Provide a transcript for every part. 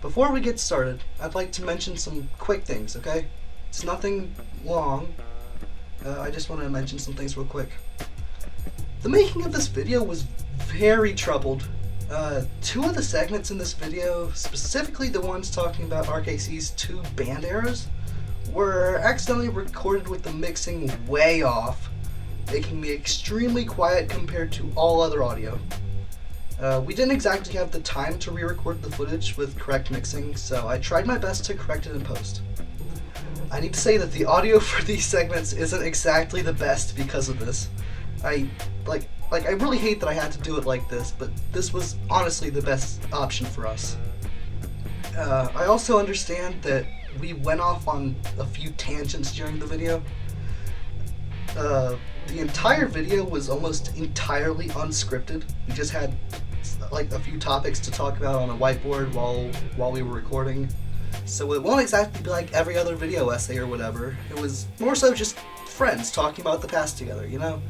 Before we get started, I'd like to mention some quick things, okay? It's nothing long. I just want to mention some things real quick. The making of this video was very troubled. Two of the segments in this video, specifically the ones talking about RKC's 2 band eras, were accidentally recorded with the mixing way off, making me extremely quiet compared to all other audio. We didn't exactly have the time to re-record the footage with correct mixing, so I tried my best to correct it in post. I need to say that the audio for these segments isn't exactly the best because of this. I really hate that I had to do it like this, but this was honestly the best option for us. I also understand that we went off on a few tangents during the video. The entire video was almost entirely unscripted. We just had like a few topics to talk about on a whiteboard while we were recording. So it won't exactly be like every other video essay or whatever. It was more so just friends talking about the past together, you know?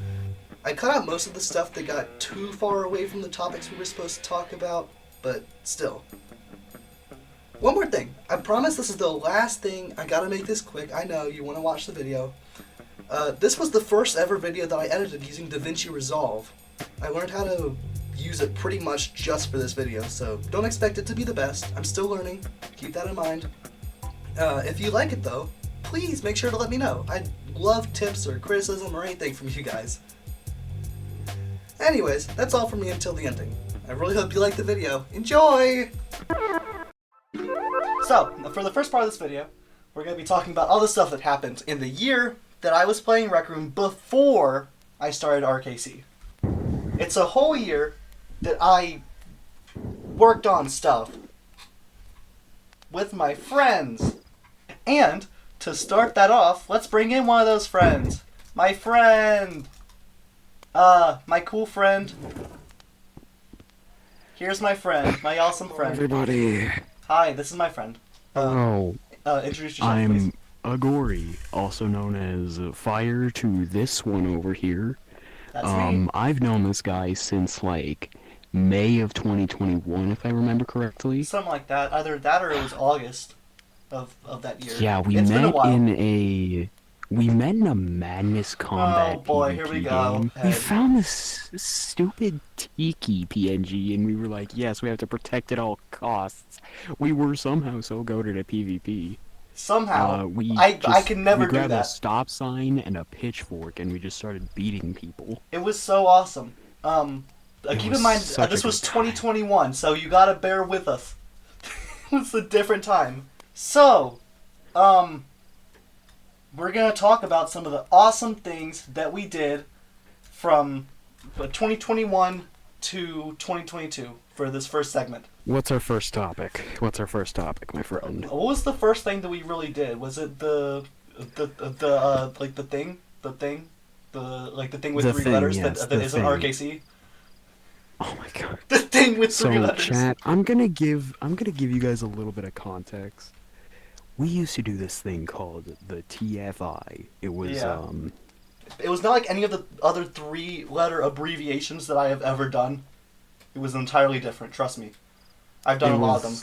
I cut out most of the stuff that got too far away from the topics we were supposed to talk about, but still. One more thing. I promise this is the last thing. I gotta make this quick. I know you want to watch the video. This was the first ever video that I edited using DaVinci Resolve. I learned how to use it pretty much just for this video, so don't expect it to be the best. I'm still learning. Keep that in mind. If you like it though, please make sure to let me know. I'd love tips or criticism or anything from you guys. Anyways, that's all from me until the ending. I really hope you like the video. Enjoy! So, for the first part of this video, we're going to be talking about all the stuff that happened in the year that I was playing Rec Room before I started RKC. It's a whole year that I worked on stuff with my friends. And to start that off, let's bring in one of those friends. My friend! My cool friend. Here's my friend, my awesome friend. Everybody. Hi, this is my friend. Introduce yourself, I'm please. Agori, also known as Fire to this one over here. That's me. I've known this guy since like May of 2021, if I remember correctly. Something like that. Either that or it was August of that year. Yeah, It's been a while. We met in a Madness Combat Oh boy, PvP here we go. game. We found this stupid Tiki PNG, and we were like, yes, we have to protect at all costs. We were somehow so goated at PvP. Somehow. We I could never we do grabbed that. a stop sign and a pitchfork, and we just started beating people. It was so awesome. Keep in mind, such a this was good time. 2021, so you gotta bear with us. It was a different time. So, we're going to talk about some of the awesome things that we did from 2021 to 2022 for this first segment. What's our first topic? My friend? What was the first thing that we really did? Was it the thing with The 3 thing, letters yes, that the isn't thing. RKC? Oh my god. The thing with 3 So, letters. chat, I'm gonna give you guys a little bit of context. We used to do this thing called the TFI. It was, Yeah. It was not like any of the other 3-letter abbreviations that I have ever done. It was entirely different, trust me. I've done a lot of them.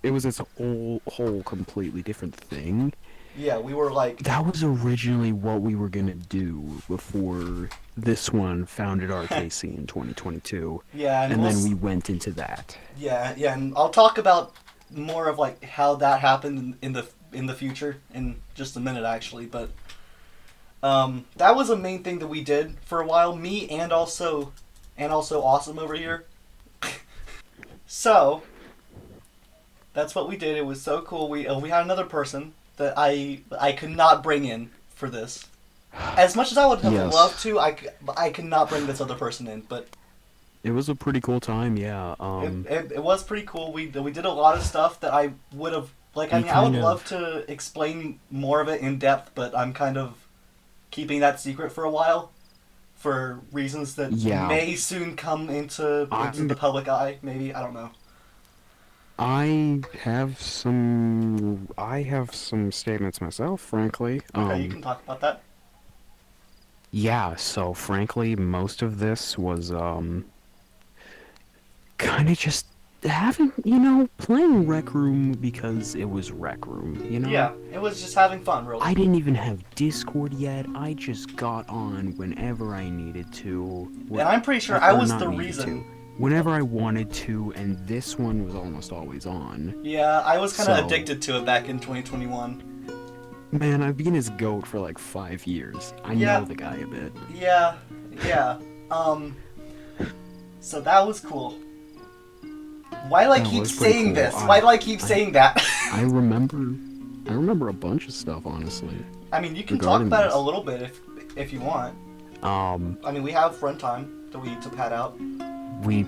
It was its whole completely different thing. Yeah, we were like... That was originally what we were gonna do before this one founded RKC in 2022. Yeah, and then we went into that. Yeah, and I'll talk about more of like how that happened in the future in just a minute actually, but that was a main thing that we did for a while, me and also Awesome over here. So that's what we did. It was so cool. We had another person that I could not bring in for this. As much as I would have Yes. loved to, I could not bring this other person in, but It was a pretty cool time, yeah. It was pretty cool. We did a lot of stuff that I would have I would love to explain more of it in depth, but I'm kind of keeping that secret for a while for reasons that may soon come into the public eye. Maybe, I don't know. I have some statements myself, frankly. Okay, you can talk about that. Yeah, so frankly, most of this was kind of just playing Rec Room because it was Rec Room, Yeah, it was just having fun, really. I didn't even have Discord yet. I just got on whenever I needed to. And I'm pretty sure I was the reason. Whenever I wanted to, and this one was almost always on. Yeah, I was kind of addicted to it back in 2021. Man, I've been his goat for like 5 years. I know the guy a bit. Yeah. So that was cool. Why do I keep saying this? Why do I keep saying that? I remember a bunch of stuff, honestly. I mean, you can talk about it a little bit if you want. I mean, we have runtime that we need to pad out. We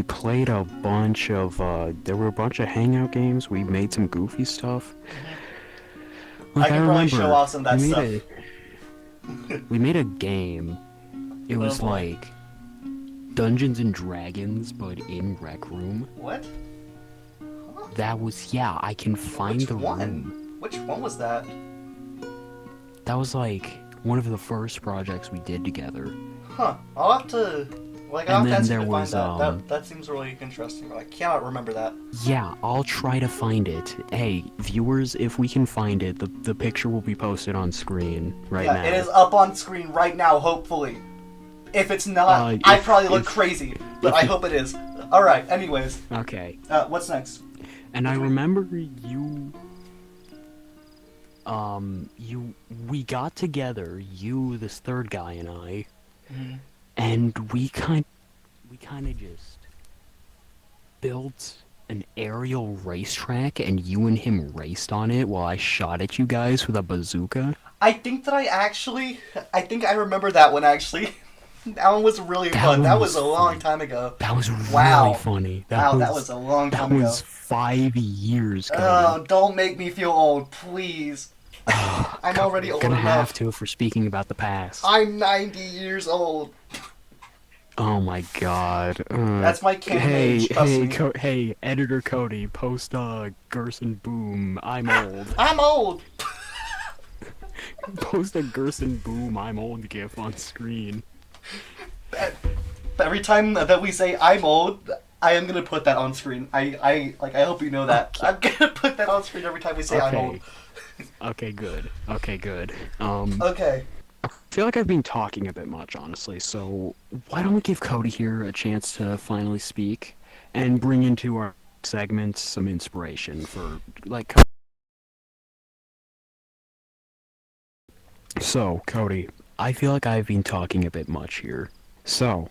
played a bunch of there were a bunch of hangout games. We made some goofy stuff. I can probably show off some of that stuff. We made a game. It was like Dungeons and Dragons, but in Rec Room. What? Huh? That was, I can find the room. Which one was that? That was like one of the first projects we did together. Huh. I'll have to ask you to find that. That seems really interesting, but I cannot remember that. Yeah, I'll try to find it. Hey, viewers, if we can find it, the picture will be posted on screen now. Yeah, it is up on screen right now, hopefully. If it's not, I probably look crazy, but I hope it is. Alright, anyways. Okay. What's next? And I remember we got together, you, this third guy, and I, and we kind of just built an aerial racetrack, and you and him raced on it while I shot at you guys with a bazooka. I think I remember that one, actually. That one was really fun. That was a long time ago. That was really funny. That was a long time ago. That was 5 years ago. Oh, don't make me feel old, please. I'm already old enough. Gonna have to if we're speaking about the past. I'm 90 years old. Oh my god. That's my canon age, hey, editor Cody, post Gerson Boom, I'm old. I'm old! Post a Gerson Boom, I'm old gif on screen. Every time that we say I'm old, I am gonna put that on screen. I hope you know that. Okay. I'm gonna put that on screen every time we say I'm old. Okay, good. Okay. I feel like I've been talking a bit much, honestly, so why don't we give Cody here a chance to finally speak and bring into our segment some inspiration for, like... So, Cody, I feel like I've been talking a bit much here, so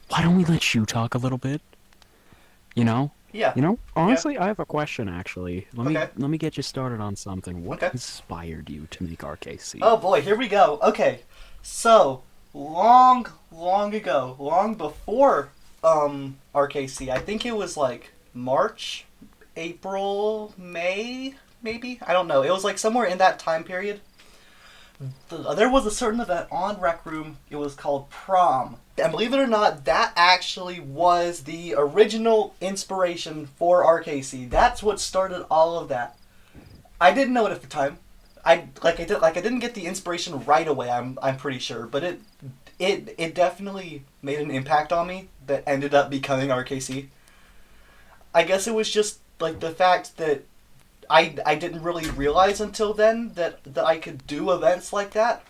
why don't we let you talk a little bit? Yeah. Honestly, I have a question, actually. Let me get you started on something. What inspired you to make RKC? Oh boy, here we go. Okay, so long ago, long before RKC, I think it was like March, April, May, maybe? I don't know. It was like somewhere in that time period. There was a certain event on Rec Room. It was called Prom. And believe it or not, that actually was the original inspiration for RKC. That's what started all of that. I didn't know it at the time. I didn't get the inspiration right away. I'm pretty sure, but it definitely made an impact on me that ended up becoming RKC. I guess it was just like the fact that I didn't really realize until then that I could do events like that.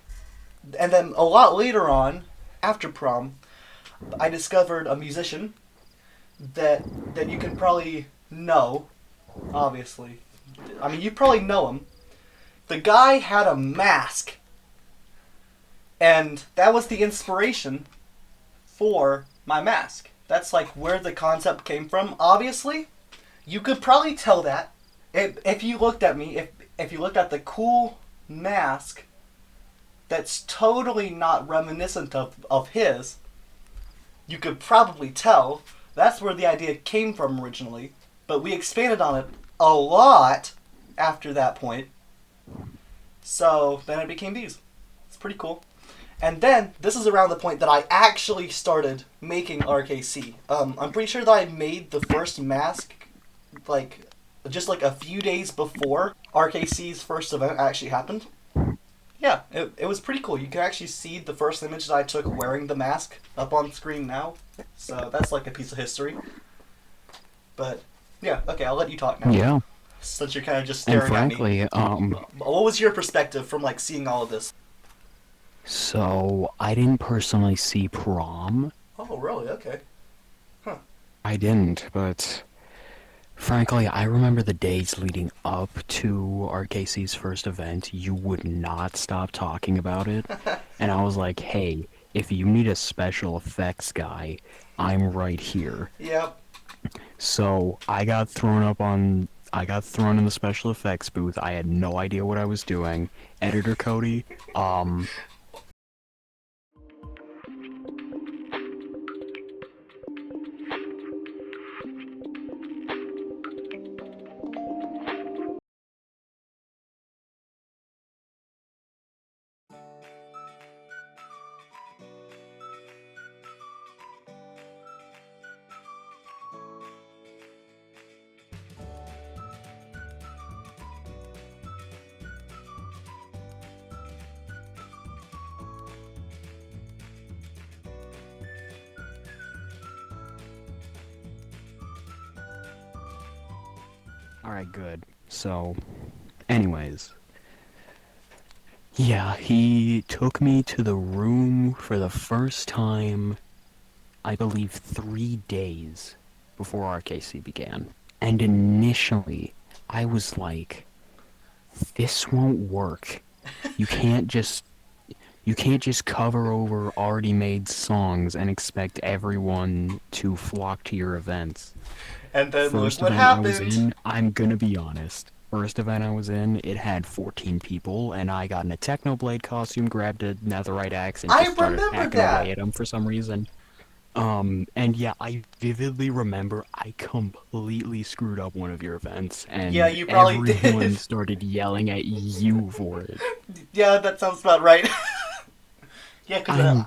And then a lot later on, after Prom, I discovered a musician that you can probably know, obviously. I mean, you probably know him. The guy had a mask. And that was the inspiration for my mask. That's like where the concept came from, obviously. You could probably tell that. If you looked at me, if you looked at the cool mask that's totally not reminiscent of his, you could probably tell that's where the idea came from originally, but we expanded on it a lot after that point. So then it became these. It's pretty cool. And then this is around the point that I actually started making RKC. I'm pretty sure that I made the first mask just like a few days before RKC's first event actually happened. Yeah, it was pretty cool. You can actually see the first image that I took wearing the mask up on screen now. So that's like a piece of history. But yeah, okay, I'll let you talk now. Yeah. Since you're kind of just And staring at me. frankly, What was your perspective from like seeing all of this? so I didn't personally see prom. Oh, really? Okay. Huh. I didn't, but frankly, I remember the days leading up to RKC's first event. You would not stop talking about it. And I was like, hey, if you need a special effects guy, I'm right here. Yep. So I got thrown in the special effects booth. I had no idea what I was doing. Editor Cody, alright, good. So, anyways. Yeah, he took me to the room for the first time, I believe 3 days before RKC began. And initially, I was like, this won't work. You can't just cover over already made songs and expect everyone to flock to your events. And then First look what event I was happened. in, I'm gonna be honest. First event I was in, it had 14 people, and I got in a Technoblade costume, grabbed a netherite axe, and I just started remember hacking that. away at them for some reason. And yeah, I vividly remember I completely screwed up one of your events, and Yeah, you probably everyone did. started yelling at you for it. Yeah, that sounds about right. Yeah, because I'm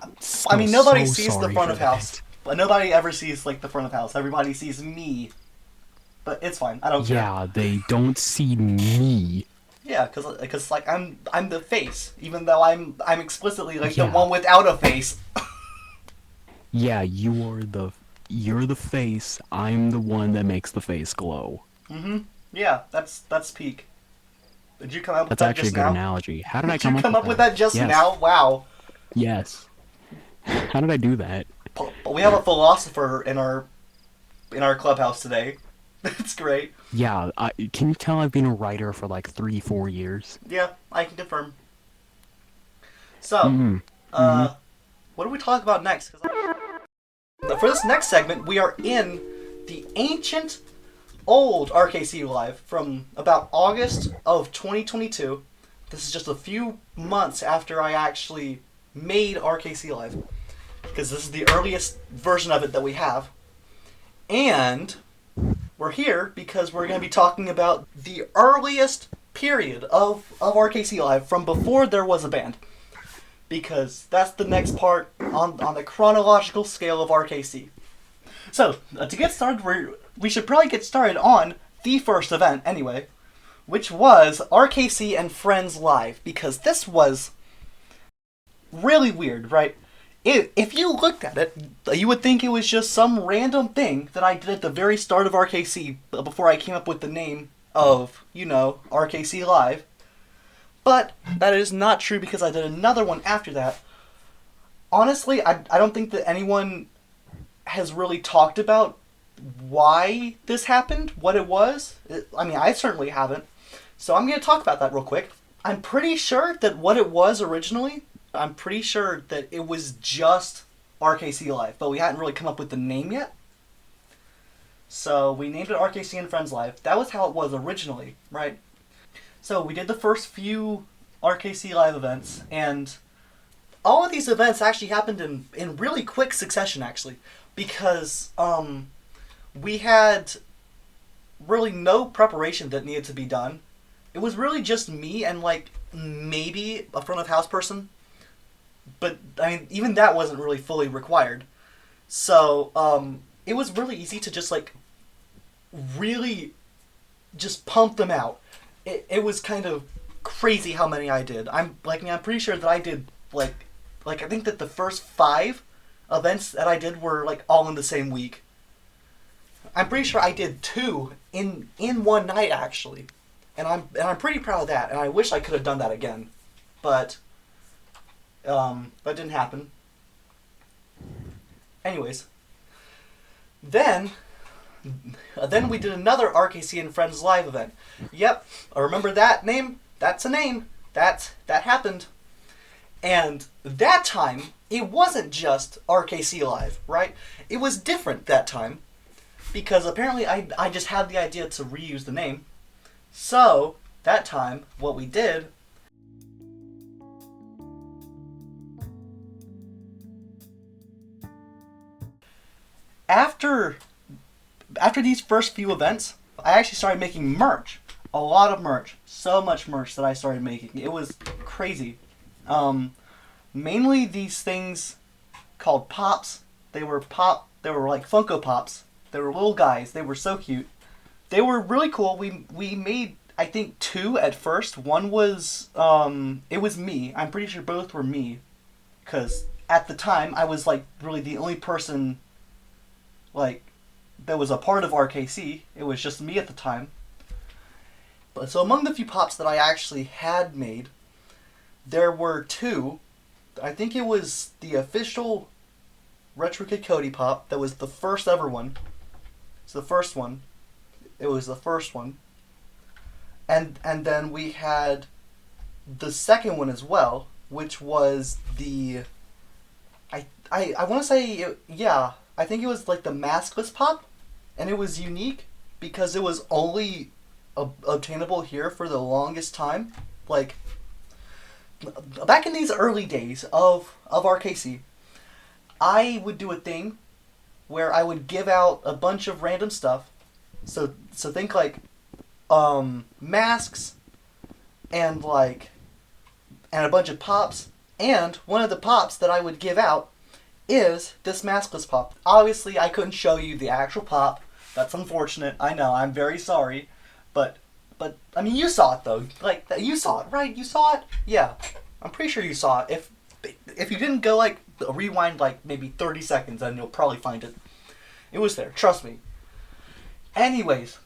I mean, nobody so sees the sorry front for of house, that. but nobody ever sees like the front of house. Everybody sees me, but it's fine. I don't care. Yeah, they don't see me. Yeah, because like I'm the face, even though I'm explicitly like the Yeah. one without a face. Yeah, you're the face, I'm the one that makes the face glow. Yeah, that's peak. Did you come up with That's that actually a just good now? analogy. How did I Did you come up come with up with that? that just Yes. now? Wow. Yes. How did I do that? But we have a philosopher in our clubhouse today. That's great. Yeah, can you tell I've been a writer for like 3-4 years? Yeah, I can confirm. So, Mm-hmm. Mm-hmm. what do we talk about next? For this next segment, we are in the ancient, old RKC Live from about August of 2022. This is just a few months after I actually made RKC Live, because this is the earliest version of it that we have. And we're here because we're going to be talking about the earliest period of RKC Live from before there was a band. Because that's the next part on the chronological scale of RKC. So, to get started, we should probably get started on the first event anyway, which was RKC and Friends Live, because this was really weird, right? If you looked at it, you would think it was just some random thing that I did at the very start of RKC, before I came up with the name of, RKC Live. But that is not true, because I did another one after that. Honestly, I don't think that anyone has really talked about why this happened, what it was. I mean, I certainly haven't. So I'm going to talk about that real quick. I'm pretty sure that what it was originally, I'm pretty sure that it was just RKC Live, but we hadn't really come up with the name yet. So we named it RKC and Friends Live. That was how it was originally, right? So we did the first few RKC Live events, and all of these events actually happened in really quick succession, actually, because we had really no preparation that needed to be done. It was really just me and like maybe a front of house person, but I mean even that wasn't really fully required. So it was really easy to just like really just pump them out. It was kind of crazy how many I did. I'm pretty sure that I did like I think that the first 5 events that I did were like all in the same week. I'm pretty sure I did 2 in one night actually, and I'm pretty proud of that. And I wish I could have done that again, but that didn't happen. Anyways, then we did another RKC and Friends live event. Yep, I remember that name. That's a name. That happened. And that time, it wasn't just RKC live, right? It was different that time, because apparently I just had the idea to reuse the name. So, that time, what we did... After these first few events, I actually started making merch. A lot of merch. So much merch that I started making. It was crazy. Mainly these things called Pops. They were like Funko Pops. They were little guys. They were so cute. They were really cool. We made, I think, 2 at first. One was, it was me. I'm pretty sure both were me. Because at the time, I was like really the only person like that was a part of RKC. It was just me at the time. But so among the few Pops that I actually had made, there were 2. I think it was the official Retro Kid Cody Pop. That was the first ever one. It's the first one. It was the first one. And then we had the second one as well, which was the... I want to say, yeah, I think it was like the maskless Pop. And it was unique because it was only obtainable here for the longest time. Like, back in these early days of RKC, I would do a thing where I would give out a bunch of random stuff. So think like masks and a bunch of Pops. And one of the Pops that I would give out is this maskless Pop. Obviously, I couldn't show you the actual Pop. That's unfortunate. I know. I'm very sorry. But I mean, you saw it though. Like, you saw it, right? You saw it? Yeah. I'm pretty sure you saw it. If you didn't go rewind maybe 30 seconds, then you'll probably find it. It was there. Trust me. Anyways,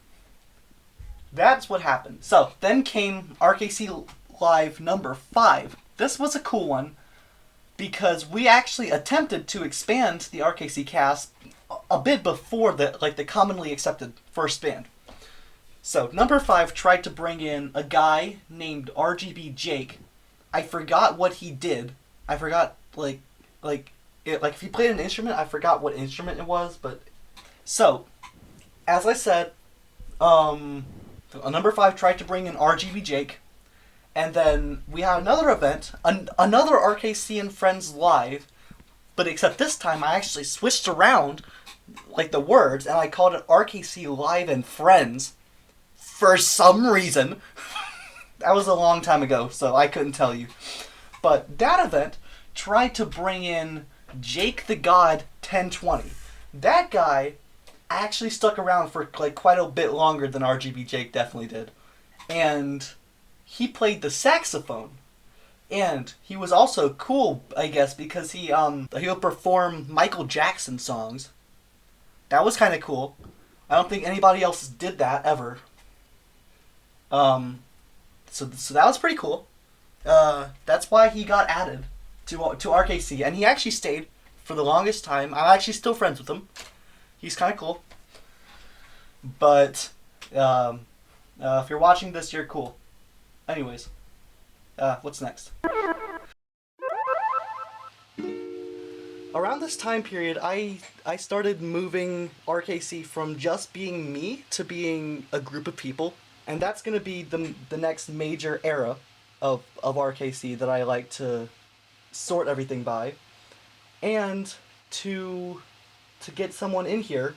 that's what happened. So then came RKC Live number 5. This was a cool one because we actually attempted to expand the RKC cast a bit before the commonly accepted first band. So, number 5 tried to bring in a guy named RGBJake. I forgot what he did. I forgot, if he played an instrument, I forgot what instrument it was, but... So, as I said, number 5 tried to bring in RGBJake, and then we had another event, another RKC and Friends Live, but except this time I actually switched around, the words, and I called it RKC Live and Friends. For some reason. That was a long time ago, so I couldn't tell you. But that event tried to bring in Jake the God 1020. That guy actually stuck around for quite a bit longer than RGBJake definitely did. And he played the saxophone. And he was also cool, I guess, because he would perform Michael Jackson songs. That was kind of cool. I don't think anybody else did that ever. So that was pretty cool. That's why he got added to RKC, and he actually stayed for the longest time. I'm actually still friends with him. He's kind of cool. But if you're watching this, you're cool. Anyways, what's next? Around this time period, I started moving RKC from just being me to being a group of people. And that's going to be the next major era of RKC that I like to sort everything by. And to get someone in here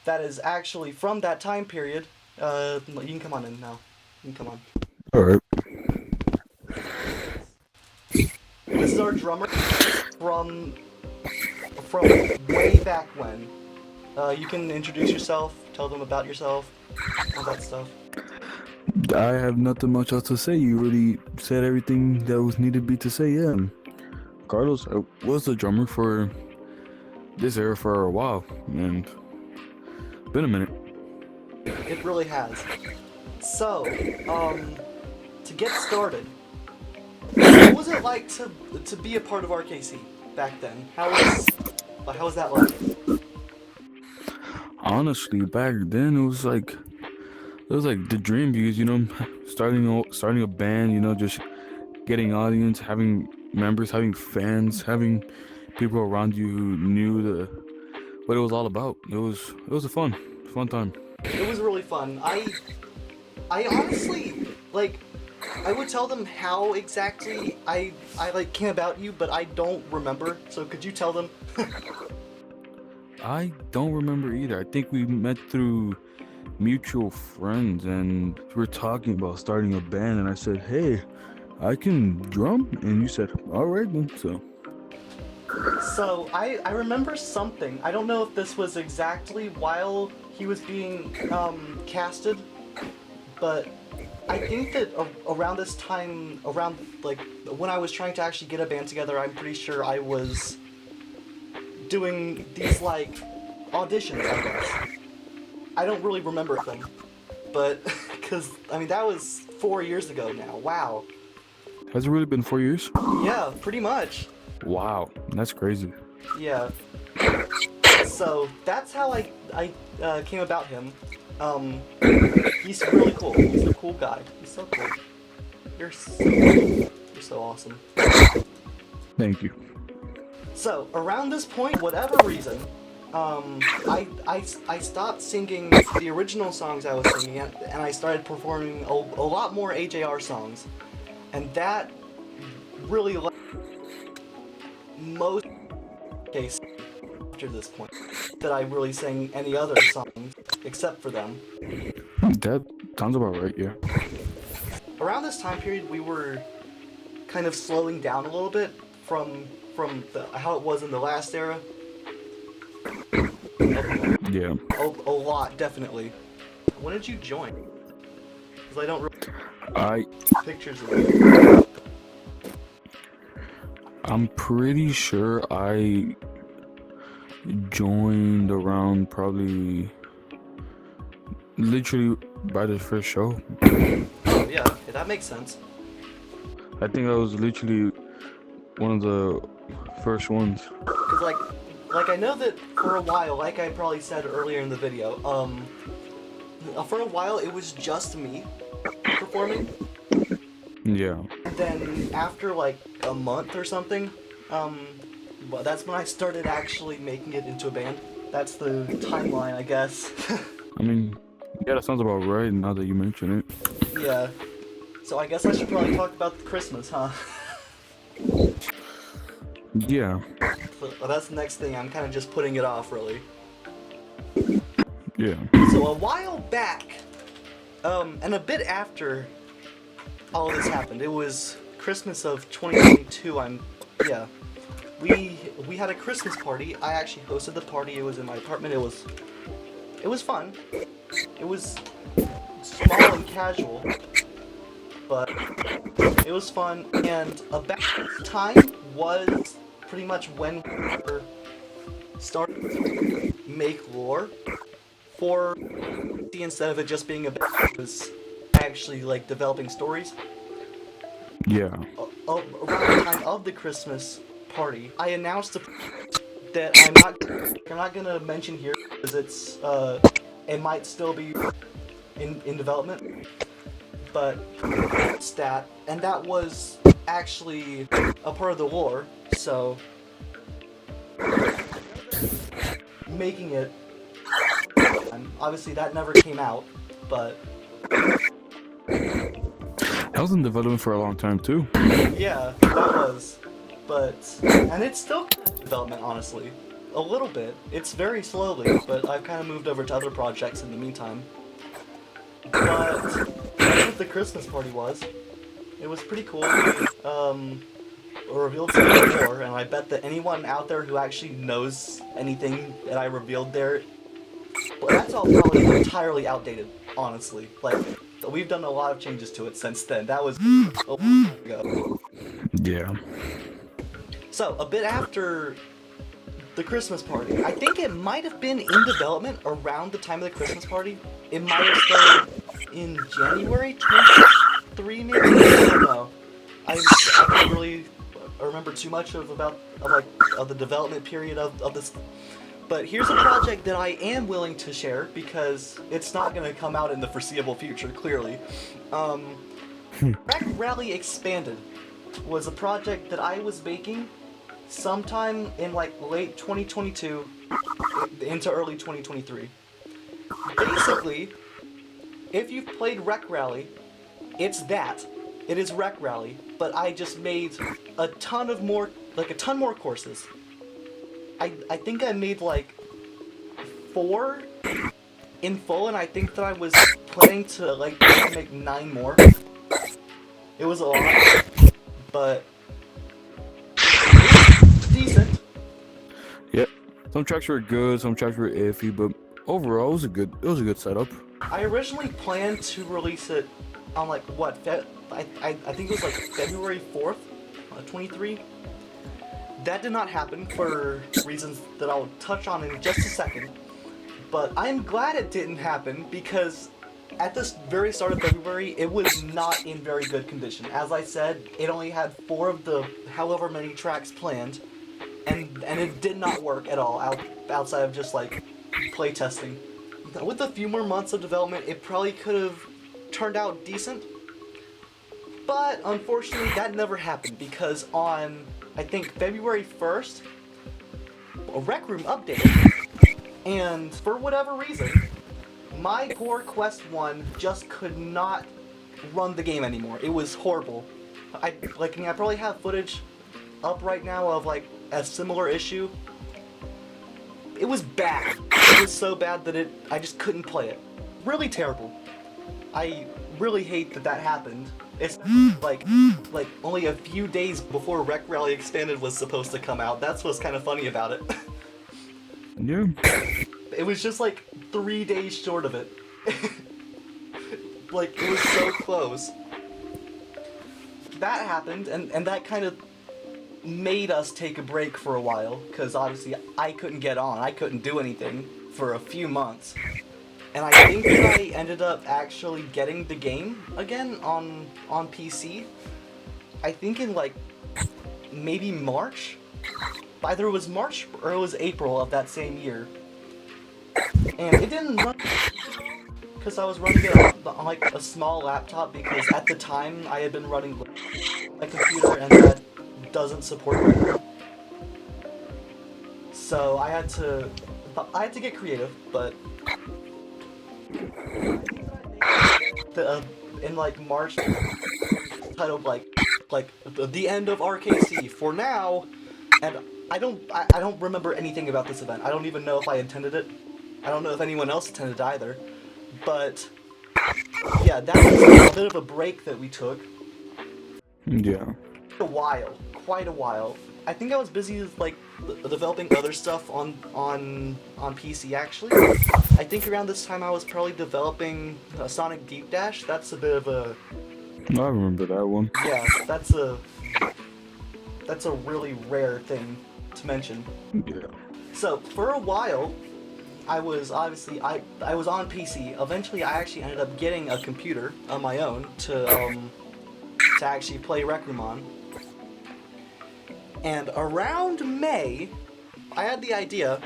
that is actually from that time period, you can come on in now. You can come on. Alright. This is our drummer from way back when. You can introduce yourself, tell them about yourself, all that stuff. I have nothing much else to say. You really said everything that was needed to be to say, yeah. Carlos, I was the drummer for this era for a while, and Been a minute. It really has. So, to get started, what was it like to be a part of RKC back then? How was that like? Honestly, back then it was like the dream because, you know, starting a band, you know, just getting audience, having members, having fans, having people around you who knew what it was all about. It was a fun time. It was really fun. I honestly, like, I would tell them how exactly I like came about you, but I don't remember. So could you tell them? I don't remember either. I think we met through mutual friends, and we were talking about starting a band, and I said, "Hey, I can drum," and you said, "All right then." So I remember something. I don't know if this was exactly while he was being casted, but I think that around this time, around like when I was trying to actually get a band together, I'm pretty sure I was doing these like auditions, I guess. I don't really remember them, but because I mean that was 4 years ago now. Wow. Has it really been 4 years? Yeah, pretty much. Wow, that's crazy. Yeah. So that's how I came about him. He's really cool. He's a cool guy. He's so cool. You're so awesome. Thank you. So around this point, whatever reason, I stopped singing the original songs I was singing, and I started performing a lot more AJR songs, and that really most case after this point that I really sang any other songs except for them. That sounds about right, yeah. Around this time period, we were kind of slowing down a little bit from how it was in the last era. Yeah. A lot, definitely. When did you join? Because I don't really pictures of you. I'm pretty sure I joined around probably literally by the first show. Oh yeah, that makes sense. I think I was literally one of the first ones. Cause like I know that for a while, like I probably said earlier in the video, for a while it was just me performing. Yeah. And then after like a month or something, well, that's when I started actually making it into a band. That's the timeline, I guess. I mean, yeah, that sounds about right now that you mention it. Yeah. So I guess I should probably talk about Christmas, huh? Yeah. Well, that's the next thing. I'm kind of just putting it off, really. Yeah. So a while back, and a bit after all this happened, it was Christmas of 2022. We had a Christmas party. I actually hosted the party. It was in my apartment. It was fun. It was small and casual, but it was fun. And about time was pretty much when we started to make lore for instead of it just being a bit, it was actually like developing stories. Yeah. Around the time of the Christmas party, I announced that I'm not gonna mention here because it might still be in development, but and that was actually a part of the lore, so making it, obviously that never came out, but I was in development for a long time too. yeah, that was, and it's still in development, honestly. A little bit. It's very slowly, but I've kind of moved over to other projects in the meantime. But that's what the Christmas party was. It was pretty cool. We revealed some more, and I bet that anyone out there who actually knows anything that I revealed there, well, that's all probably entirely outdated, honestly. Like, we've done a lot of changes to it since then. That was a long time ago. Yeah. So, a bit after the Christmas party. I think it might have been in development around the time of the Christmas party. It might have started in January 23, maybe. I don't know. I can't really remember too much of the development period of this. But here's a project that I am willing to share because it's not going to come out in the foreseeable future, clearly. Rec Rally Expanded was a project that I was making sometime in like late 2022 into early 2023. Basically, if you've played Rec Rally, it's that. It is Rec Rally, but I just made a ton more courses. I think I made like 4 in full, and I think that I was planning to make 9 more. It was a lot, but it was decent. Yep. Some tracks were good, some tracks were iffy, but overall it was a good setup. I originally planned to release it on like what? I think it was like February 4th, 23. That did not happen for reasons that I'll touch on in just a second. But I'm glad it didn't happen because at this very start of February, it was not in very good condition. As I said, it only had 4 of the however many tracks planned, and it did not work at all outside of just like play testing. With a few more months of development, it probably could have turned out decent. But unfortunately, that never happened because on, I think, February 1st, a Rec Room updated, and for whatever reason, my core Quest 1 just could not run the game anymore. It was horrible. I probably have footage up right now of like a similar issue. It was bad. It was so bad that I just couldn't play it. Really terrible. I really hate that happened. It's like only a few days before Rec Rally Expanded was supposed to come out. That's what's kind of funny about it. Yeah. It was just like 3 days short of it. Like, it was so close. That happened, and that kind of made us take a break for a while, because obviously I couldn't get on. I couldn't do anything for a few months. And I think that I ended up actually getting the game again on PC. I think in like maybe March. Either it was March or it was April of that same year. And it didn't run because I was running it on like a small laptop because at the time I had been running my computer and that doesn't support it. So I had to get creative, but in like March, titled like the end of RKC for now, and I don't remember anything about this event. I don't even know if I attended it. I don't know if anyone else attended either. But yeah, that was a bit of a break that we took. Yeah. Quite a while. I think I was busy with like developing other stuff on PC actually. I think around this time I was probably developing Sonic Deep Dash. That's a bit of a... I remember that one. Yeah, that's a really rare thing to mention. Yeah. So for a while, I was on PC. Eventually, I actually ended up getting a computer on my own to actually play Rec Room on. And around May, I had the idea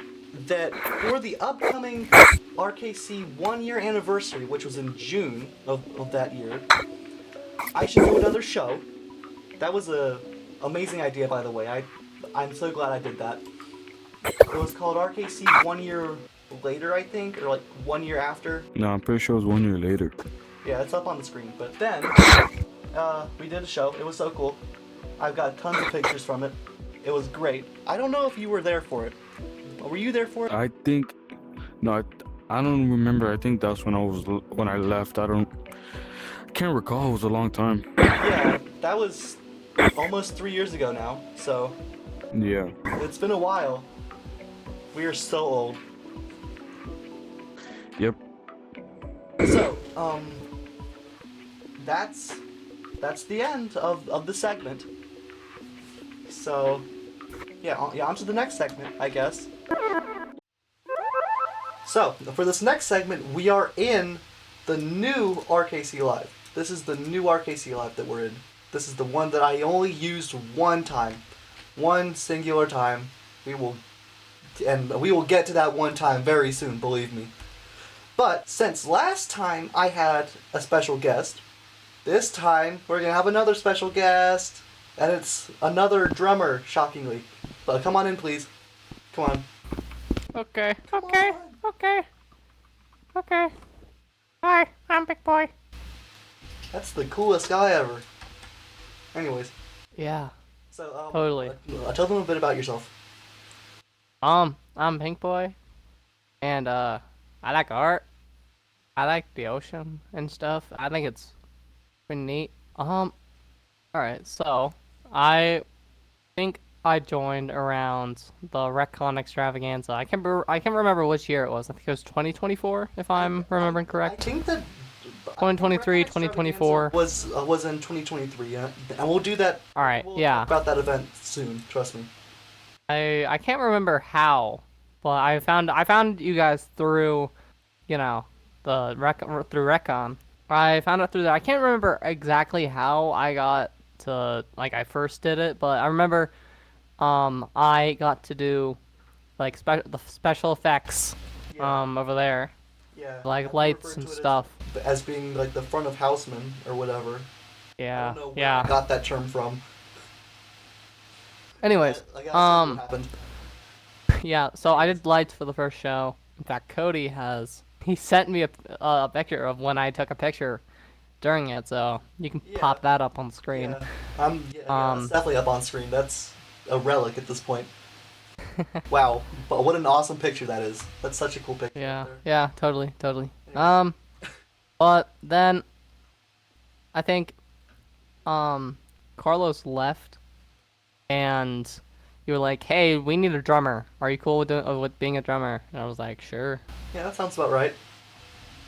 that for the upcoming RKC 1-year anniversary, which was in June of that year, I should do another show. That was a amazing idea, by the way. I'm so glad I did that. It was called RKC 1 year later, I think, or like 1 year after. No, I'm pretty sure it was 1 year later. Yeah, it's up on the screen. But then, we did a show. It was so cool. I've got tons of pictures from it. It was great. I don't know if you were there for it. Were you there for it? I think, no, I don't remember. I think that's when I left. I can't recall. It was a long time. Yeah, that was almost 3 years ago now. So Yeah. it's been a while. We are so old. Yep. So, that's the end of the segment. So, Yeah, on to the next segment, I guess. So, for this next segment, we are in the new RKC Live. This is the new RKC Live that we're in. This is the one that I only used one time. One singular time. We will get to that one time very soon, believe me. But since last time I had a special guest, this time we're going to have another special guest, and it's another drummer, shockingly. But come on in, please. Come on. Okay, Come okay, on. okay, okay. Hi, I'm Pinkboi. That's the coolest guy ever. Anyways, Yeah, so totally. tell them a bit about yourself. I'm Pinkboi, and I like art. I like the ocean and stuff. I think it's pretty neat. Alright, so I think I joined around the Retcon Extravaganza. I can't remember which year it was. I think it was 2024, if I'm remembering correct. I think that 2023, 2024. was in 2023, and we'll do that. Alright, We'll yeah. talk about that event soon. Trust me. I can't remember how, but I found you guys through, you know, through Recon. I found it through there. I can't remember exactly how I got to, like, I first did it, but I remember I got to do like the special effects Yeah. over there, Yeah. like I lights refer and to it stuff. as being like the front of houseman or whatever. I Yeah, don't know where yeah. I got that term from. Anyways, I gotta see what happened. yeah. So I did lights for the first show. In fact, he sent me a picture of when I took a picture during it, so you can Yeah. pop that up on the screen. Yeah. It's definitely up on screen. That's a relic at this point. Wow, but what an awesome picture that is. That's such a cool picture. Yeah, right there. yeah, totally, totally. Anyways. But then I think Carlos left, and you were like, "Hey, we need a drummer. Are you cool with being a drummer?" And I was like, "Sure." Yeah, that sounds about right.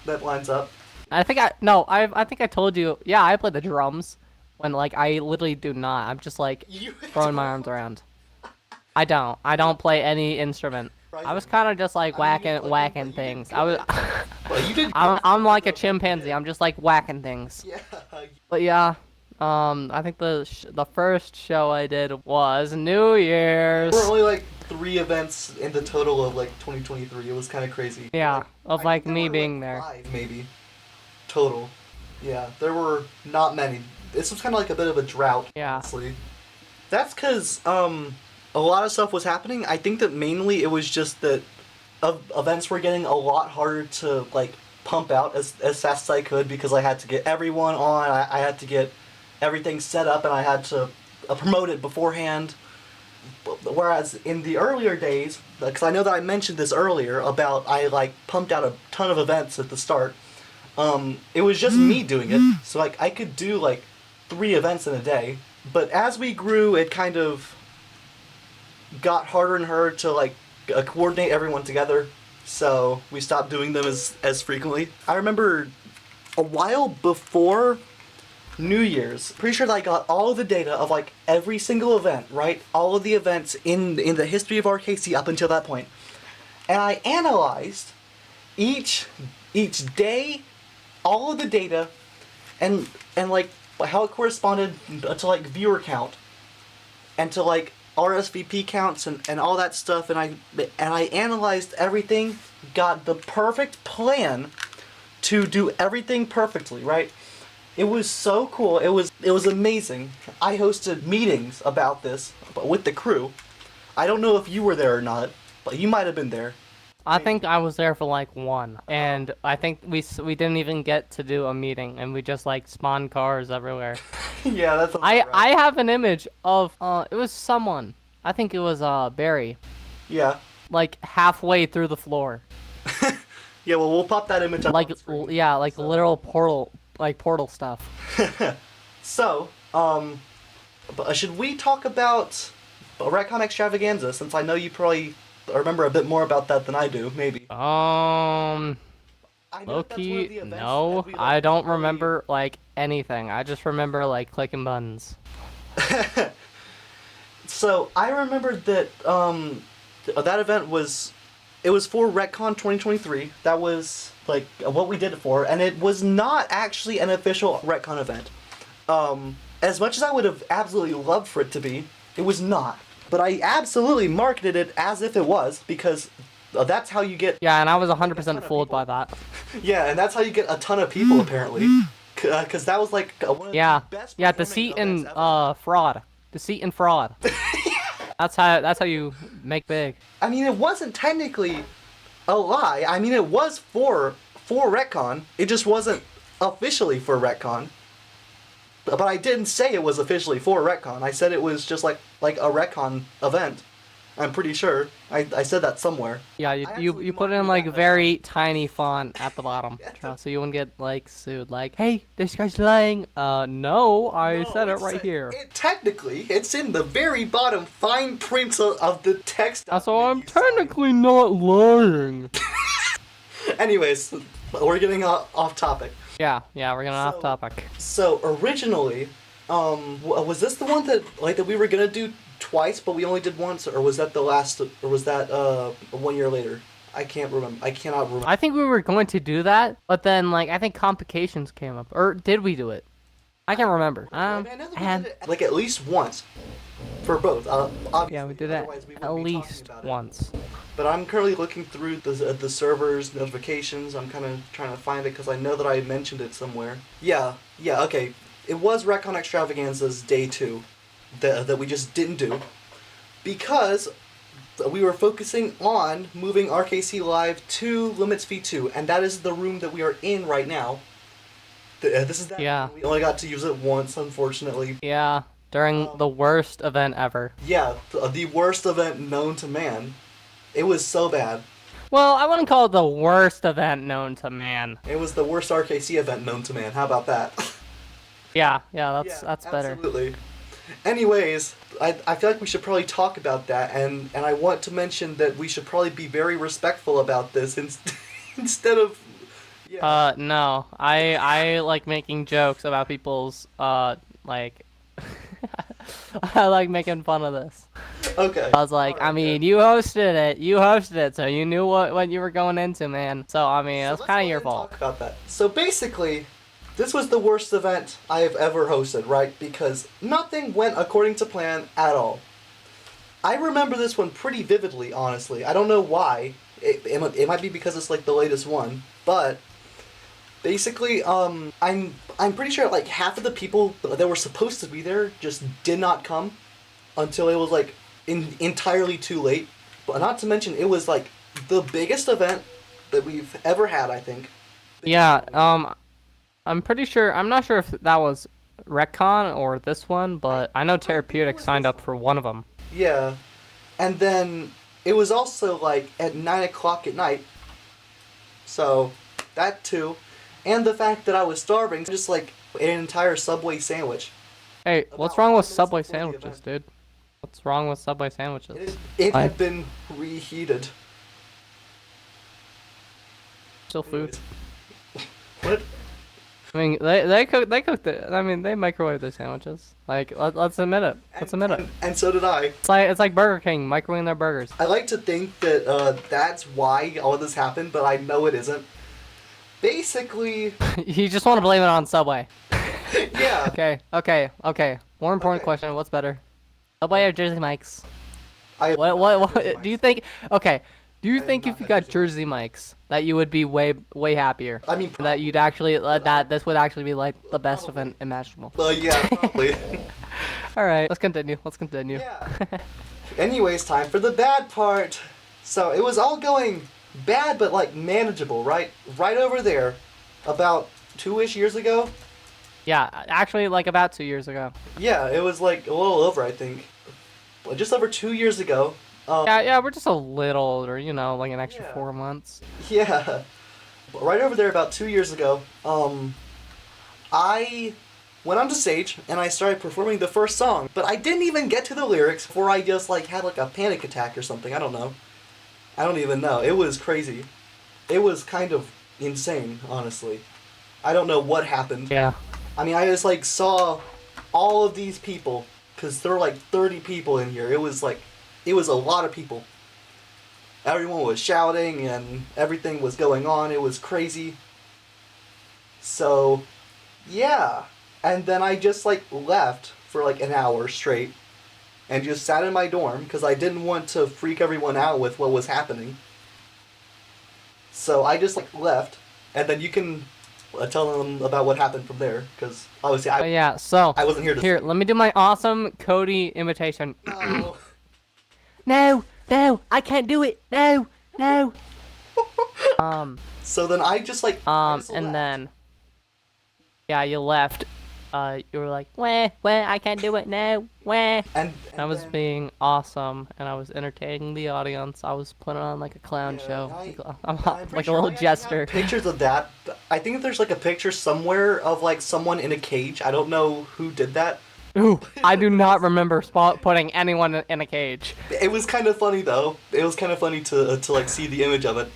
That lines up. I think I told you. Yeah, I play the drums when like I literally do not. I'm just like You throwing my arms around. I don't play any instrument. Right. I was kind of just like I mean, you whacking did things. good. I was. Well, you did. I'm like a chimpanzee. I'm just like whacking things. Yeah. But yeah, I think the first show I did was New Year's. There were only like 3 events in the total of like 2023. It was kind of crazy. Yeah, of I like think me there were, being like, there. 5 maybe total. Yeah, there were not many. This was kind of like a bit of a drought. Yeah. Honestly. That's because a lot of stuff was happening. I think that mainly it was just that events were getting a lot harder to like pump out as fast as I could because I had to get everyone on. I had to get everything set up and I had to promote it beforehand. Whereas in the earlier days, because I know that I mentioned this earlier about I like pumped out a ton of events at the start. It was just me doing it, so like I could do like 3 events in a day. But as we grew, it kind of got harder and harder to like coordinate everyone together. So we stopped doing them as frequently. I remember a while before New Year's, pretty sure that I got all of the data of like every single event, right? All of the events in the history of RKC up until that point. And I analyzed each day, all of the data, and like how it corresponded to like viewer count, and to like RSVP counts and all that stuff, and I analyzed everything, got the perfect plan to do everything perfectly, right? It was so cool. It was amazing. I hosted meetings about this with the crew. I don't know if you were there or not, but you might have been there. I think I was there for like 1, and I think we didn't even get to do a meeting, and we just like spawned cars everywhere. Yeah, that's. I have an image of it was someone. I think it was Barry. Yeah. Like halfway through the floor. Yeah, well, we'll pop that image up Like on screen. yeah, like literal portal stuff. So, but should we talk about Retcon Extravaganza, since I know you probably remember a bit more about that than I do, maybe. I know that's one of the Loki, events no, that we, like, I don't really- remember like anything. I just remember like clicking buttons. So I remember that that event was for Retcon 2023. That was like what we did it for, and it was not actually an official Retcon event. As much as I would have absolutely loved for it to be, it was not. But I absolutely marketed it as if it was, because that's how you get... Yeah, and I was 100% fooled by that. Yeah, and that's how you get a ton of people, apparently. Because that was like one of the best... Yeah, deceit and fraud. Deceit and fraud. That's how you make big. I mean, it wasn't technically a lie. I mean, it was for Retcon. It just wasn't officially for Retcon. But I didn't say it was officially for Retcon. I said it was just like a Retcon event. I'm pretty sure. I said that somewhere. Yeah, you put it in like very tiny font at the bottom, so you wouldn't get like sued. Like, hey, this guy's lying. No, I said it right here. Technically, it's in the very bottom fine print of the text. So I'm technically not lying. Anyways, we're getting off topic. Yeah, we're getting off topic. So originally, was this the one that we were gonna do twice, but we only did once, or was that the last, or was that 1 year later? I can't remember. I cannot remember. I think we were going to do that, but then like I think complications came up, or did we do it? I can't remember. I know that we did it, like at least once for both. Obviously, yeah, we did it at least once. But I'm currently looking through the server's notifications. I'm kind of trying to find it because I know that I mentioned it somewhere. Yeah, okay. It was Retcon Extravaganza's day 2 that we just didn't do because we were focusing on moving RKC Live to Limits V2, and that is the room that we are in right now. This is that room. We only got to use it once, unfortunately. Yeah, during the worst event ever. Yeah, the worst event known to man. It was so bad. Well, I wouldn't call it the worst event known to man. It was the worst RKC event known to man. How about that? Yeah, that's better. Absolutely. Anyways, I feel like we should probably talk about that, and I want to mention that we should probably be very respectful about this instead of... Yeah. No. I like making jokes about people's, like... I like making fun of this. Okay. I was like, I mean, you hosted it, so you knew what you were going into, man. So, I mean, that's kind of your fault. Talk about that. So, basically, this was the worst event I have ever hosted, right? Because nothing went according to plan at all. I remember this one pretty vividly, honestly. I don't know why. It might be because it's, like, the latest one. But... basically, I'm pretty sure like half of the people that were supposed to be there just did not come until it was like entirely too late. But not to mention, it was like the biggest event that we've ever had, I think. Yeah, I'm pretty sure, I'm not sure if that was Retcon or this one, but I know Therapeutic signed up for one of them. Yeah, and then it was also like at 9 o'clock at night. So, that too. And the fact that I was starving, just like an entire Subway sandwich. Hey, what's wrong with Subway sandwiches, dude? What's wrong with Subway sandwiches? It had been reheated. Still food. What? I mean, they cooked it. I mean, they microwave their sandwiches. Like, let's admit it. Let's admit it. And so did I. It's like Burger King microwaving their burgers. I like to think that that's why all of this happened, but I know it isn't. Basically... You just want to blame it on Subway. Yeah. Okay. More important question, what's better? Subway or Jersey Mike's? What do you think? Okay, do you think if you got Jersey Mike's that you would be way happier? I mean, that you'd actually that this would actually be like the best event imaginable. Yeah, probably. All right, let's continue. Yeah. Anyways, time for the bad part. So it was all going bad, but like manageable, right? Right over there, about 2-ish years ago. Yeah, actually, like about 2 years ago. Yeah, it was like a little over, I think. Just over 2 years ago. Yeah, we're just a little older, you know, like an extra 4 months. Yeah. Right over there about 2 years ago, I went onto stage and I started performing the first song, but I didn't even get to the lyrics before I just like had like a panic attack or something. I don't know. I don't even know. It was crazy. It was kind of insane, honestly. I don't know what happened. Yeah. I mean, I just like saw all of these people because there were like 30 people in here. It was a lot of people. Everyone was shouting and everything was going on. It was crazy. So, yeah. And then I just like left for like an hour straight and just sat in my dorm because I didn't want to freak everyone out with what was happening. So I just like left, and then you can tell them about what happened from there, because obviously I wasn't here to. Here, let me do my awesome Cody imitation. No. No, I can't do it. No. So then I just like. And then, yeah, you left. You were like, wah, I can't do it now, wah. And I was then, being awesome, and I was entertaining the audience. I was putting on like a clown show. I'm like a little jester. Pictures of that. I think there's like a picture somewhere of like someone in a cage. I don't know who did that. Ooh, I do not remember putting anyone in a cage. It was kind of funny though. It was kind of funny to like see the image of it.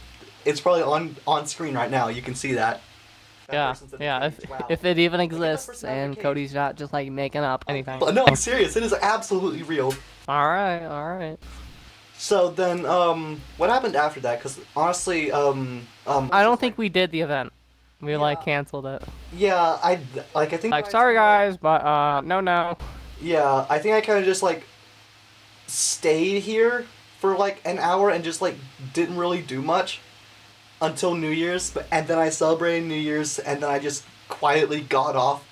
It's probably on screen right now. You can see that. Yeah. If it even exists, and Cody's not just like making up anything. But no, I'm serious. It is absolutely real. All right. So then, what happened after that? Because honestly, I don't think we did the event. We like canceled it. Yeah, I think. Like, sorry guys, but no. Yeah, I think I kind of just like stayed here for like an hour and just like didn't really do much until New Year's, and then I celebrated New Year's, and then I just quietly got off,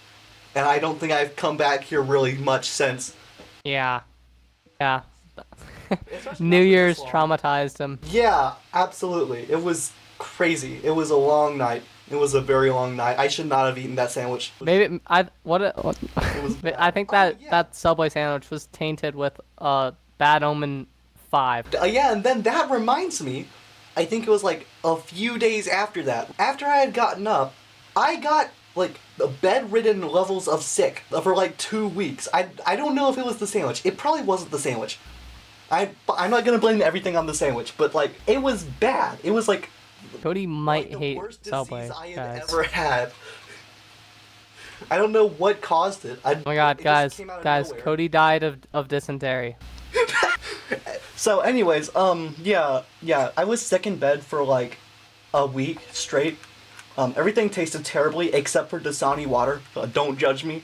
and I don't think I've come back here really much since. Yeah. New Year's traumatized him. Yeah, absolutely. It was crazy. It was a long night. It was a very long night. I should not have eaten that sandwich. Maybe It was I think that Subway sandwich was tainted with Bad Omen 5. Yeah, and then that reminds me, I think it was like a few days after that. After I had gotten up, I got like bedridden levels of sick for like 2 weeks. I don't know if it was the sandwich. It probably wasn't the sandwich. I'm not gonna blame everything on the sandwich, but like it was bad. It was like Cody might the hate worst Subway, disease I had guys. ever had. I don't know what caused it. Oh my god, it just guys, came out of nowhere. Cody died of dysentery. So anyways, yeah, I was sick in bed for like a week straight. Everything tasted terribly except for Dasani water. Don't judge me.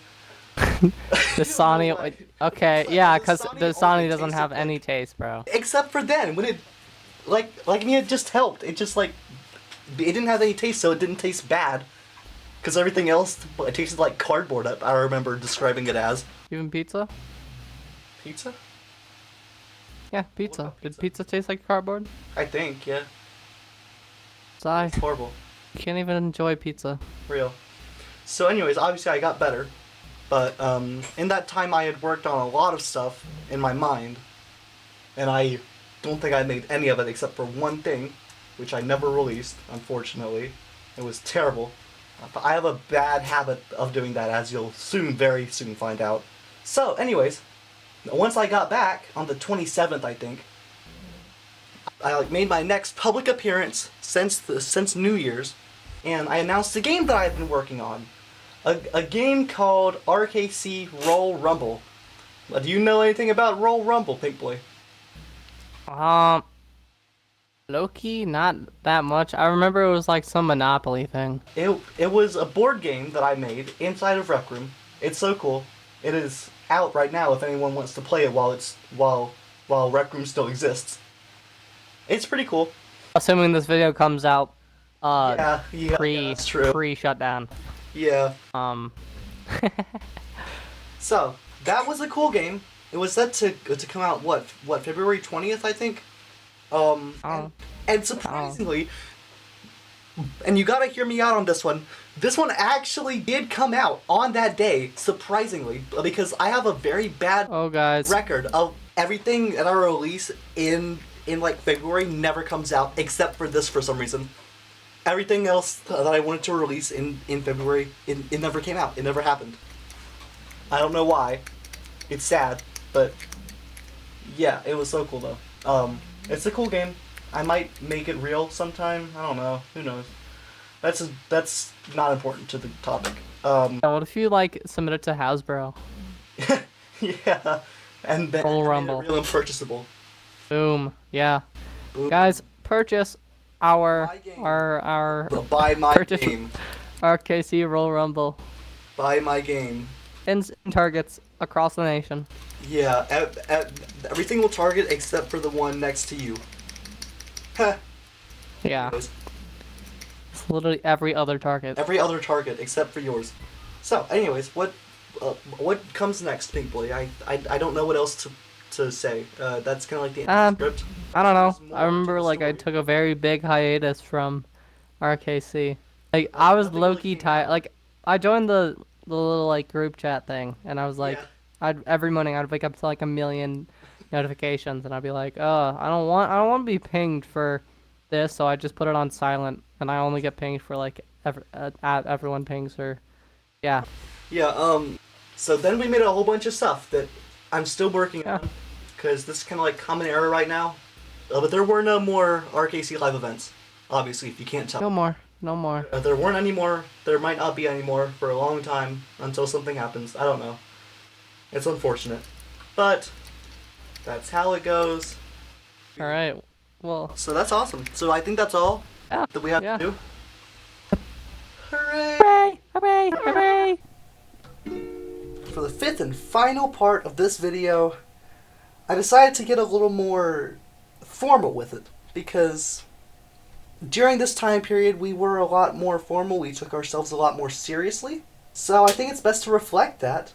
Dasani, okay, yeah, because Dasani doesn't have any taste, bro. Except for then, when it, it just helped. It just, it didn't have any taste, so it didn't taste bad. Because everything else, it tasted like cardboard, I remember describing it as. Even pizza? Pizza? Yeah, pizza. Did pizza taste like cardboard? I think, yeah. Sigh. It's horrible. Can't even enjoy pizza. Real. So anyways, obviously I got better. But, in that time I had worked on a lot of stuff in my mind. And I don't think I made any of it except for one thing, which I never released, unfortunately. It was terrible. But I have a bad habit of doing that, as you'll very soon find out. So, anyways, once I got back, on the 27th, I think, I made my next public appearance since New Year's, and I announced a game that I had been working on. A game called RKC Roll Rumble. Do you know anything about Roll Rumble, Pinkboi? Low-key, not that much. I remember it was like some Monopoly thing. It was a board game that I made inside of Rec Room. It's so cool. It is out right now if anyone wants to play it while Rec Room still exists. It's pretty cool. Assuming this video comes out Yeah, that's true. pre-shutdown. Yeah. So, that was a cool game. It was set to come out, what, February 20th, I think? And surprisingly, and you gotta hear me out on this one actually did come out on that day, surprisingly, because I have a very bad record of everything that I release in February never comes out, except for this for some reason. Everything else that I wanted to release in February, it never came out. It never happened. I don't know why. It's sad, but yeah, it was so cool though. It's a cool game. I might make it real sometime. I don't know. Who knows? That's not important to the topic. What if you submit it to Hasbro? Yeah, and then Roll made it Rumble. real unpurchasable. Boom. Yeah. Boom. Guys, purchase our My game. our Buy my purchase game. RKC Roll Rumble Buy my game. in targets across the nation. Yeah, everything will target except for the one next to you. Heh. Yeah. Anyways, It's literally every other target. every other target except for yours. So, anyways, what comes next, Pinkboi? I don't know what else to say. That's kind of like the end of the script. I don't There's know. more I remember to the like I story. took a very big hiatus from RKC. Like Like, I was nothing low really key came tired. out. Like I joined the little like group chat thing, and I was like, Yeah. every morning I'd wake up to like a million notifications, and I'd be like, I don't want to be pinged for this, so I just put it on silent, and I only get pinged for like everyone pings or yeah. Yeah, so then we made a whole bunch of stuff that I'm still working Yeah. on, because this is kind of like common era right now. But there were no more RKC live events, obviously, if you can't tell. No more. No more. There weren't any more. There might not be any more for a long time until something happens. I don't know. It's unfortunate. But that's how it goes. All right. Well, So that's awesome. So I think that's all yeah. that we have Yeah. to do. Hooray! Hooray! Hooray! Hooray! For the fifth and final part of this video, I decided to get a little more formal with it, because during this time period we were a lot more formal, we took ourselves a lot more seriously, so I think it's best to reflect that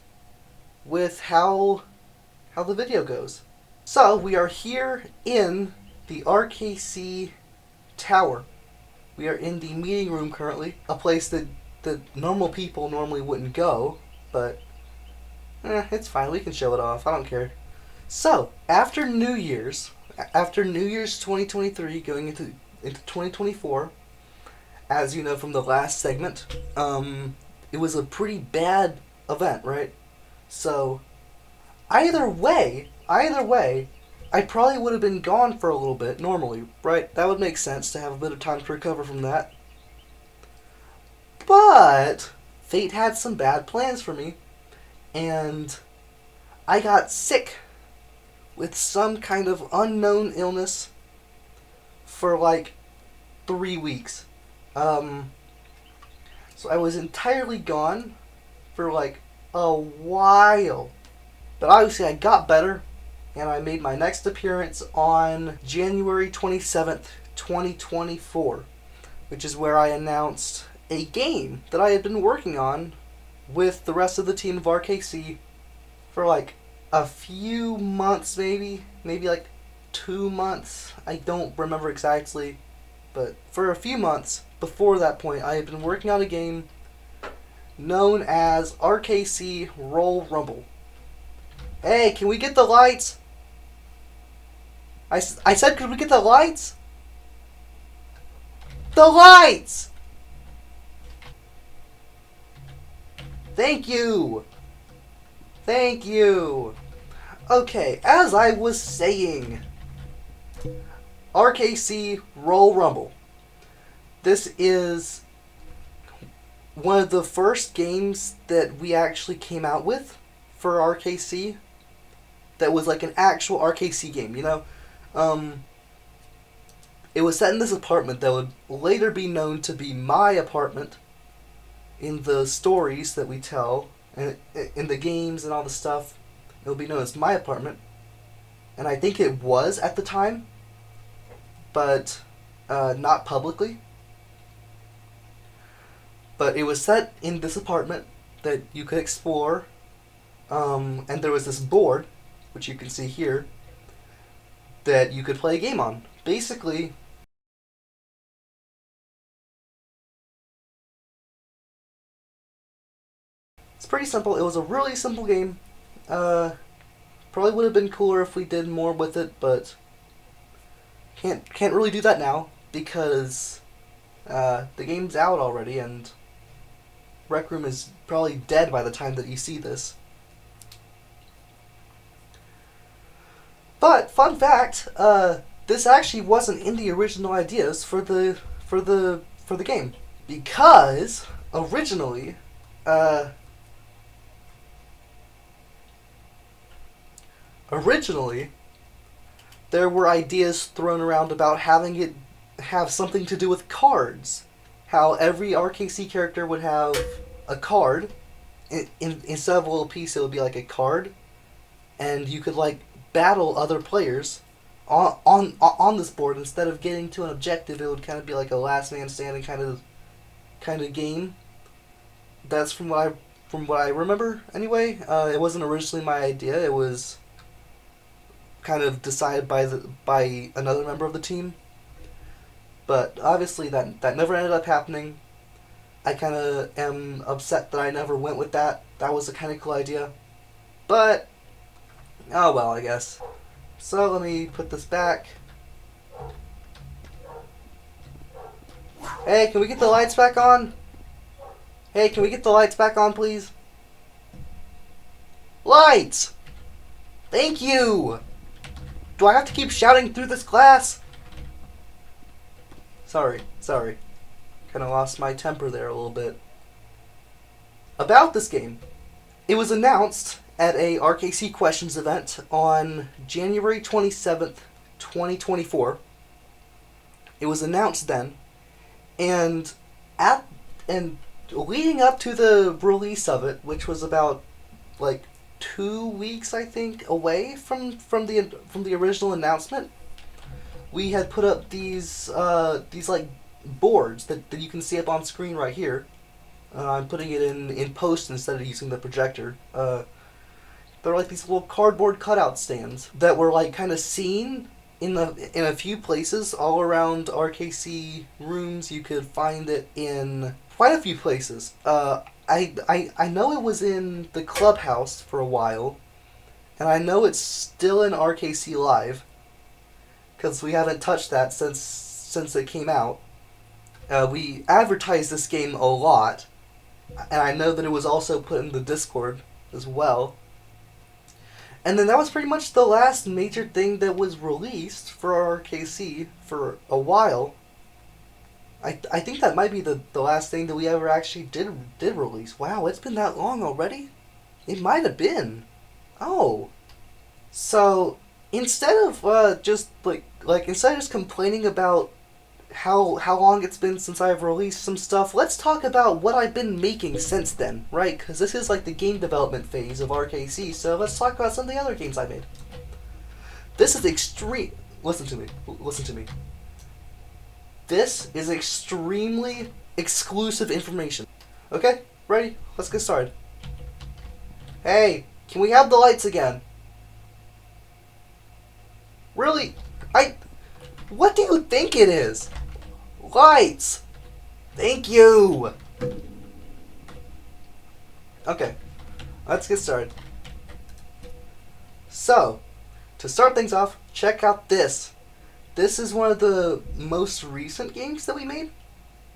with how the video goes. So we are here in the RKC tower. We are in the meeting room currently, a place that normal people normally wouldn't go, but it's fine, we can show it off, I don't care. So, after New Year's 2023 going into 2024, as you know from the last segment, it was a pretty bad event, right? So, either way, I probably would have been gone for a little bit normally, right? That would make sense to have a bit of time to recover from that. But fate had some bad plans for me, and I got sick with some kind of unknown illness for like 3 weeks. So I was entirely gone for like a while. But obviously I got better, and I made my next appearance on January 27th, 2024, which is where I announced a game that I had been working on with the rest of the team of RKC for like a few months, maybe like 2 months. I don't remember exactly, but for a few months before that point, I had been working on a game known as RKC Roll Rumble. Hey, can we get the lights? I said, could we get the lights? The lights! Thank you! Thank you! Okay, as I was saying, RKC Roll Rumble. This is one of the first games that we actually came out with for RKC that was like an actual RKC game, you know? It was set in this apartment that would later be known to be my apartment in the stories that we tell, and in the games and all the stuff. It will be known as my apartment. And I think it was at the time, but not publicly. But it was set in this apartment that you could explore, and there was this board, which you can see here, that you could play a game on. Basically, it's pretty simple. It was a really simple game. Probably would have been cooler if we did more with it, but can't really do that now because the game's out already, and Rec Room is probably dead by the time that you see this. But fun fact, this actually wasn't in the original ideas for the game, because originally Originally, there were ideas thrown around about having it have something to do with cards. How every RKC character would have a card. Instead of a little piece, it would be like a card. And you could, like, battle other players on this board. Instead of getting to an objective, it would kind of be like a last man standing kind of game. That's from what I remember, anyway. It wasn't originally my idea. It was kind of decided by another member of the team. But obviously that never ended up happening. I kind of am upset that I never went with that. That was a kind of cool idea. But, oh well, I guess. So let me put this back. Hey, can we get the lights back on? Hey, can we get the lights back on, please? Lights! Thank you! Do I have to keep shouting through this glass? Sorry. Kind of lost my temper there a little bit. About this game. It was announced at a RKC Questions event on January 27th, 2024. It was announced then. And leading up to the release of it, which was about like 2 weeks, I think, away from the original announcement, we had put up these like boards that you can see up on screen right here. I'm putting it in post instead of using the projector. They're like these little cardboard cutout stands that were like kind of seen in a few places all around RKC rooms. You could find it in quite a few places. I know it was in the clubhouse for a while, and I know it's still in RKC Live, because we haven't touched that since it came out. We advertised this game a lot, and I know that it was also put in the Discord as well. And then that was pretty much the last major thing that was released for RKC for a while. I think that might be the last thing that we ever actually did release. Wow, it's been that long already? It might have been. Oh. So, instead of just instead of just complaining about how long it's been since I've released some stuff, let's talk about what I've been making since then, right? Because this is like the game development phase of RKC, so let's talk about some of the other games I made. This is extreme. Listen to me. This is extremely exclusive information. Okay? Ready? Let's get started. Hey, can we have the lights again? Really? What do you think it is? Lights! Thank you! Okay, let's get started. So, to start things off, check out this. This is one of the most recent games that we made.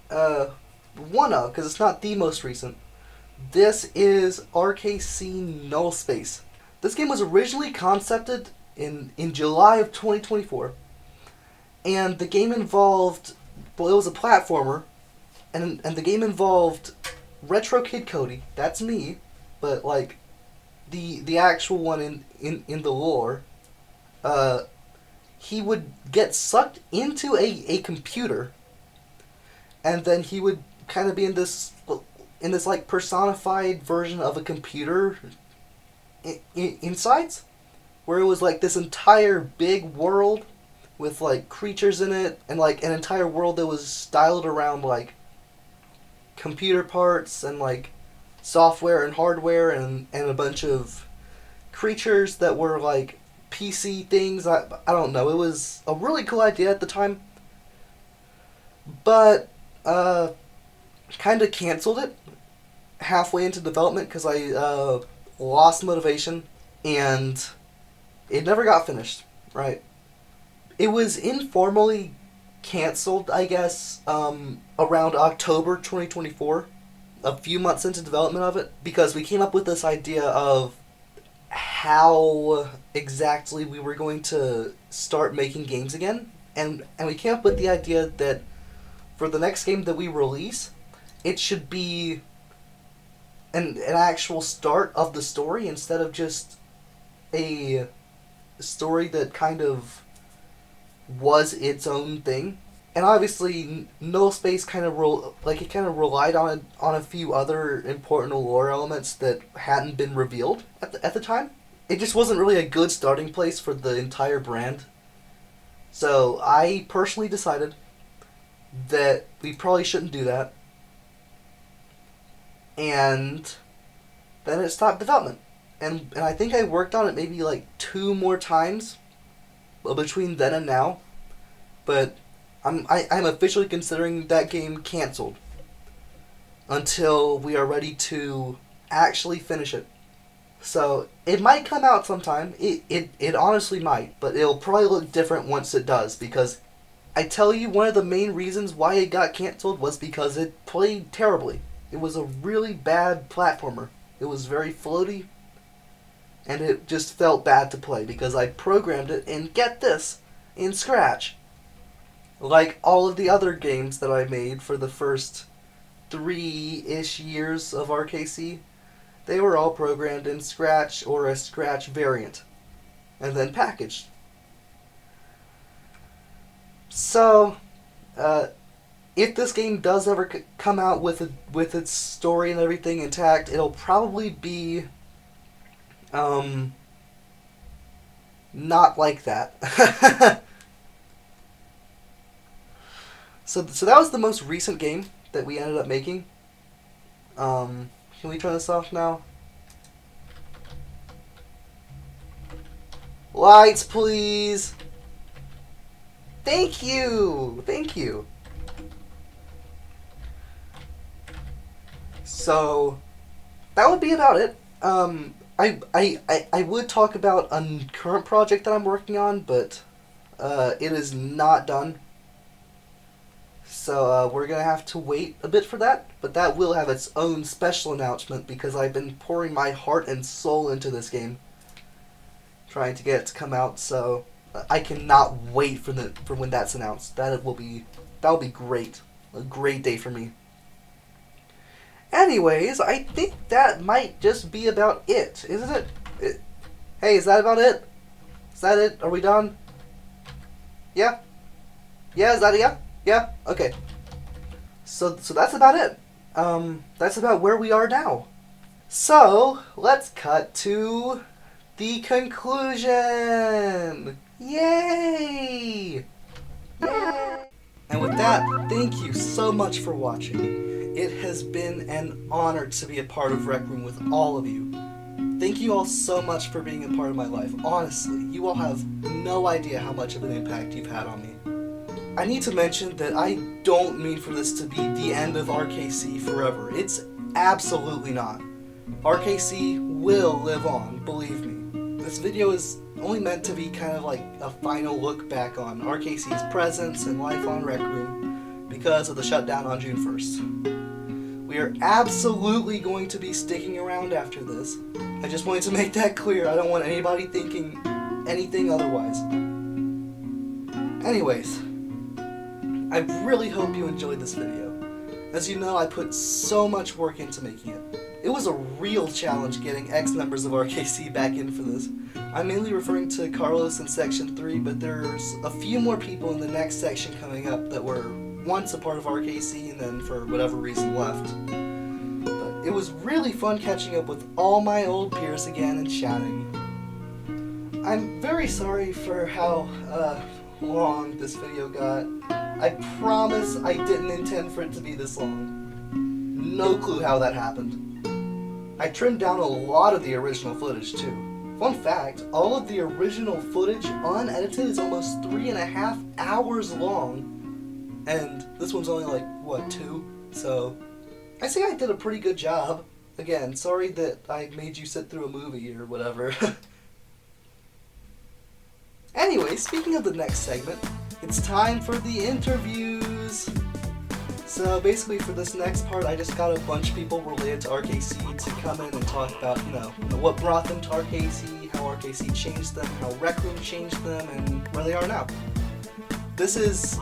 One of, because it's not the most recent. This is RKC Null Space. This game was originally concepted in July of 2024. And the game involved, well, it was a platformer, and the game involved Retro Kid Cody, that's me, but like the actual one in the lore, he would get sucked into a computer, and then he would kind of be in this like personified version of a computer inside, where it was like this entire big world with like creatures in it, and like an entire world that was styled around like computer parts and like software and hardware and a bunch of creatures that were like PC things. I don't know. It was a really cool idea at the time, but kind of canceled it halfway into development because I lost motivation and it never got finished. Right. It was informally canceled, I guess, around October 2024, a few months into development of it, because we came up with this idea of how exactly we were going to start making games again, and we came up with the idea that for the next game that we release, it should be an actual start of the story instead of just a story that kind of was its own thing. And obviously, Null Space kind of relied on a few other important lore elements that hadn't been revealed at the time. It just wasn't really a good starting place for the entire brand. So I personally decided that we probably shouldn't do that. And then it stopped development. And I think I worked on it maybe like 2 more times between then and now. But I'm officially considering that game canceled until we are ready to actually finish it. So it might come out sometime. It honestly might, but it'll probably look different once it does, because I tell you, one of the main reasons why it got canceled was because it played terribly. It was a really bad platformer. It was very floaty, and it just felt bad to play because I programmed it in, get this, in Scratch. Like all of the other games that I made for the first 3-ish years of RKC, they were all programmed in Scratch or a Scratch variant, and then packaged. So, if this game does ever come out with its story and everything intact, it'll probably be not like that. So that was the most recent game that we ended up making. Can we turn this off now? Lights, please. Thank you. Thank you. So that would be about it. I would talk about a current project that I'm working on, but it is not done. So we're going to have to wait a bit for that, but that will have its own special announcement because I've been pouring my heart and soul into this game, trying to get it to come out, so I cannot wait for when that's announced. That will be great. A great day for me. Anyways, I think that might just be about it, isn't it? Hey, is that about it? Is that it? Are we done? Yeah? Yeah, is that it? Yeah? Yeah? Okay. So that's about it. That's about where we are now. So, let's cut to the conclusion! Yay! Yay! And with that, thank you so much for watching. It has been an honor to be a part of Rec Room with all of you. Thank you all so much for being a part of my life. Honestly, you all have no idea how much of an impact you've had on me. I need to mention that I don't mean for this to be the end of RKC forever. It's absolutely not. RKC will live on, believe me. This video is only meant to be kind of like a final look back on RKC's presence and life on Rec Room because of the shutdown on June 1st. We are absolutely going to be sticking around after this. I just wanted to make that clear. I don't want anybody thinking anything otherwise. Anyways, I really hope you enjoyed this video. As you know, I put so much work into making it. It was a real challenge getting X members of RKC back in for this. I'm mainly referring to Carlos in Section 3, but there's a few more people in the next section coming up that were once a part of RKC and then for whatever reason left. But it was really fun catching up with all my old peers again and chatting. I'm very sorry for how long this video got. I promise I didn't intend for it to be this long. No clue how that happened. I trimmed down a lot of the original footage too. Fun fact, all of the original footage unedited is almost 3.5 hours long. And this one's only like, what, 2? So, I think I did a pretty good job. Again, sorry that I made you sit through a movie or whatever. Anyway, speaking of the next segment, it's time for the interviews! So basically for this next part, I just got a bunch of people related to RKC to come in and talk about, what brought them to RKC, how RKC changed them, how Rec Room changed them, and where they are now. This is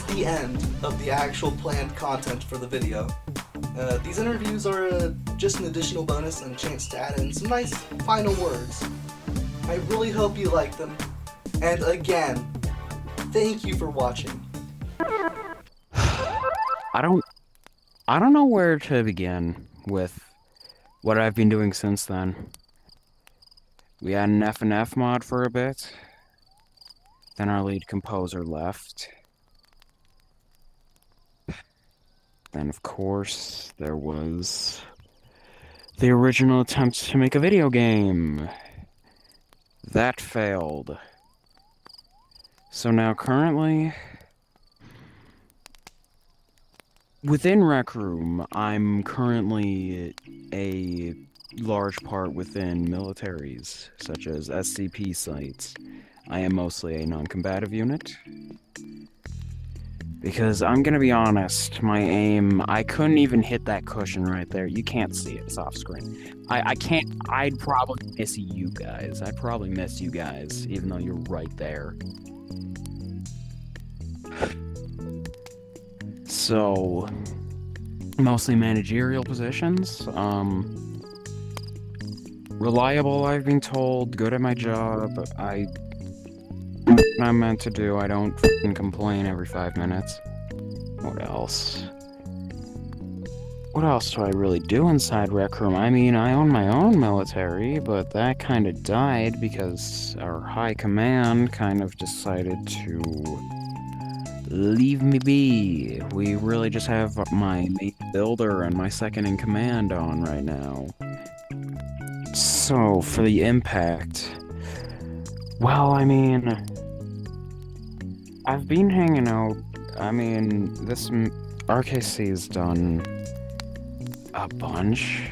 the end of the actual planned content for the video. These interviews are just an additional bonus and a chance to add in some nice final words. I really hope you like them. And again, thank you for watching. I don't know where to begin with what I've been doing since then. We had an F&F mod for a bit. Then our lead composer left. Then, of course, there was the original attempt to make a video game. That failed. So now currently, within Rec Room, I'm currently a large part within militaries, such as SCP sites. I am mostly a non-combative unit. Because I'm gonna be honest, my aim, I couldn't even hit that cushion right there. You can't see it, it's off screen. I can't, I'd probably miss you guys. I'd probably miss you guys, even though you're right there. So, mostly managerial positions. Reliable, I've been told, good at my job. I'm meant to do. I don't f***ing complain every 5 minutes. What else? What else do I really do inside Rec Room? I mean, I own my own military, but that kind of died because our high command kind of decided to leave me be. We really just have my main builder and my second in command on right now. So, for the impact... Well, I mean... I've been hanging out. I mean, this RKC's done a bunch.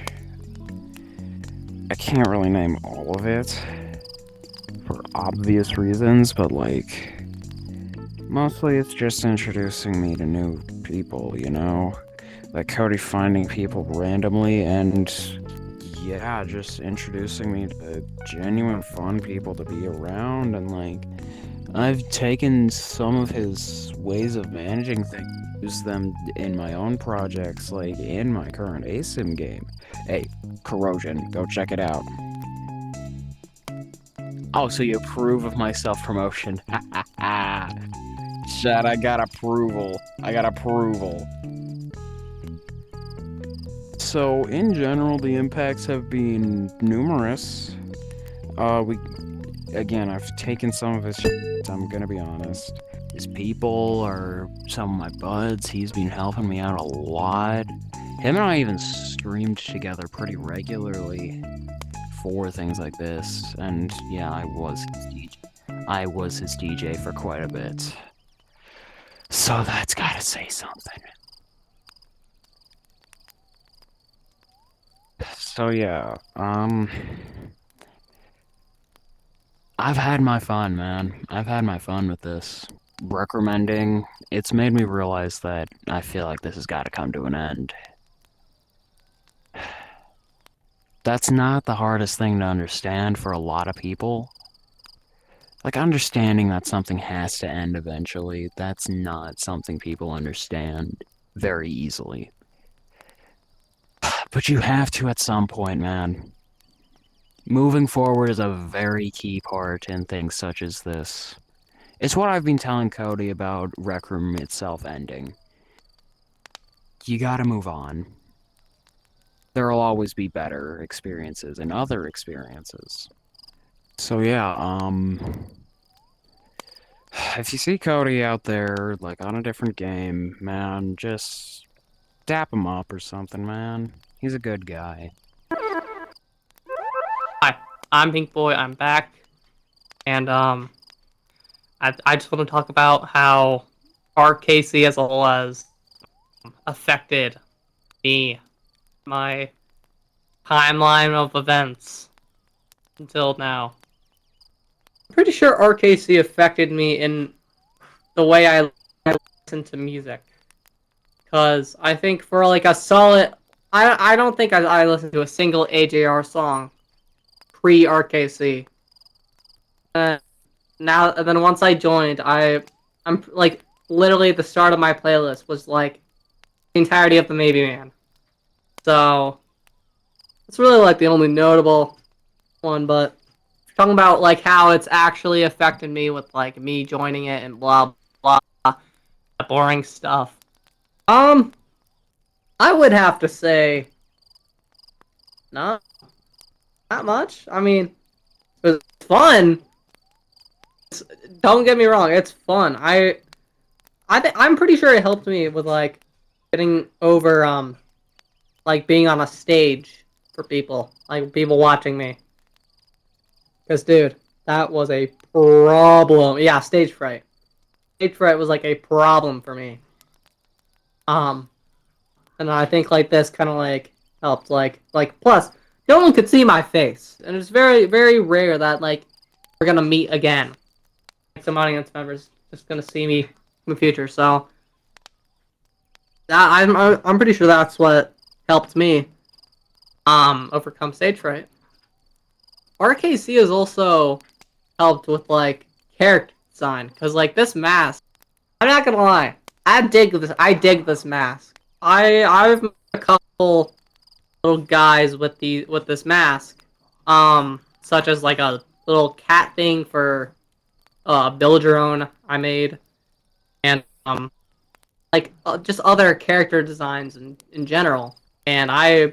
I can't really name all of it for obvious reasons, but like, mostly it's just introducing me to new people, you know? Like Cody finding people randomly and yeah, just introducing me to genuine fun people to be around and like, I've taken some of his ways of managing things, used them in my own projects, like in my current ASIM game. Hey, Corrosion, go check it out. Oh, so you approve of my self-promotion. Chat, I got approval. I got approval. So, in general, the impacts have been numerous. Again, I've taken some of his shit, I'm gonna be honest. His people are some of my buds. He's been helping me out a lot. Him and I even streamed together pretty regularly for things like this. And yeah, I was his DJ for quite a bit. So that's gotta say something. So yeah, I've had my fun, man. I've had my fun with this. Recommending, it's made me realize that I feel like this has got to come to an end. That's not the hardest thing to understand for a lot of people. Like, understanding that something has to end eventually, that's not something people understand very easily. But you have to at some point, man. Moving forward is a very key part in things such as this. It's what I've been telling Cody about Rec Room itself ending. You gotta move on. There'll always be better experiences and other experiences. So yeah, if you see Cody out there, like, on a different game, man, just dap him up or something, man. He's a good guy. Hi, I'm Pinkboi. I'm back, and I just want to talk about how RKC as a whole has affected me, my timeline of events until now. I'm pretty sure RKC affected me in the way I listen to music, because I think for like a solid, I don't think I listened to a single AJR song pre-RKC. And then once I joined, I'm like literally at the start of my playlist was like the entirety of the Maybe Man. So it's really like the only notable one, but talking about like how it's actually affected me with like me joining it and blah blah, boring stuff. I would have to say, not much. I mean, it's fun. Don't get me wrong, it's fun. I'm pretty sure it helped me with like getting over like being on a stage for people, like people watching me. Cause dude, that was a problem. Yeah, stage fright. Stage fright was like a problem for me. And I think like this kind of like helped. Like plus, no one could see my face, and it's very very rare that like we're gonna meet again. Like, some audience members just gonna see me in the future. So that I'm pretty sure that's what helped me overcome stage fright. RKC has also helped with like character design, because like this mask, I'm not gonna lie, I dig this mask. I've met a couple little guys with this mask, such as like a little cat thing for build your own I made, and like just other character designs in general, and I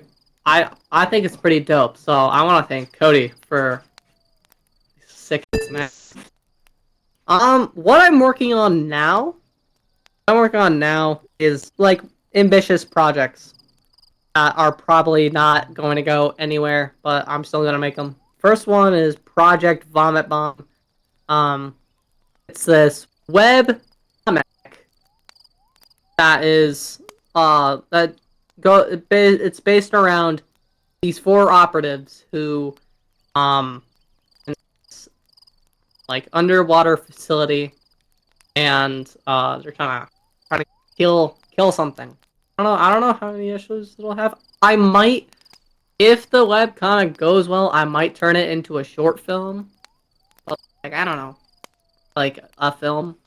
think it's pretty dope. So I want to thank Cody for sick mask. What I'm working on now is like ambitious projects that are probably not going to go anywhere, but I'm still gonna make them. First one is Project Vomit Bomb. It's this web comic that is it's based around these 4 operatives who in this, like underwater facility, and they're trying to kill something. I don't know how many issues it'll have. I might, if the webcomic goes well, I might turn it into a short film. But, like, I don't know. Like a film.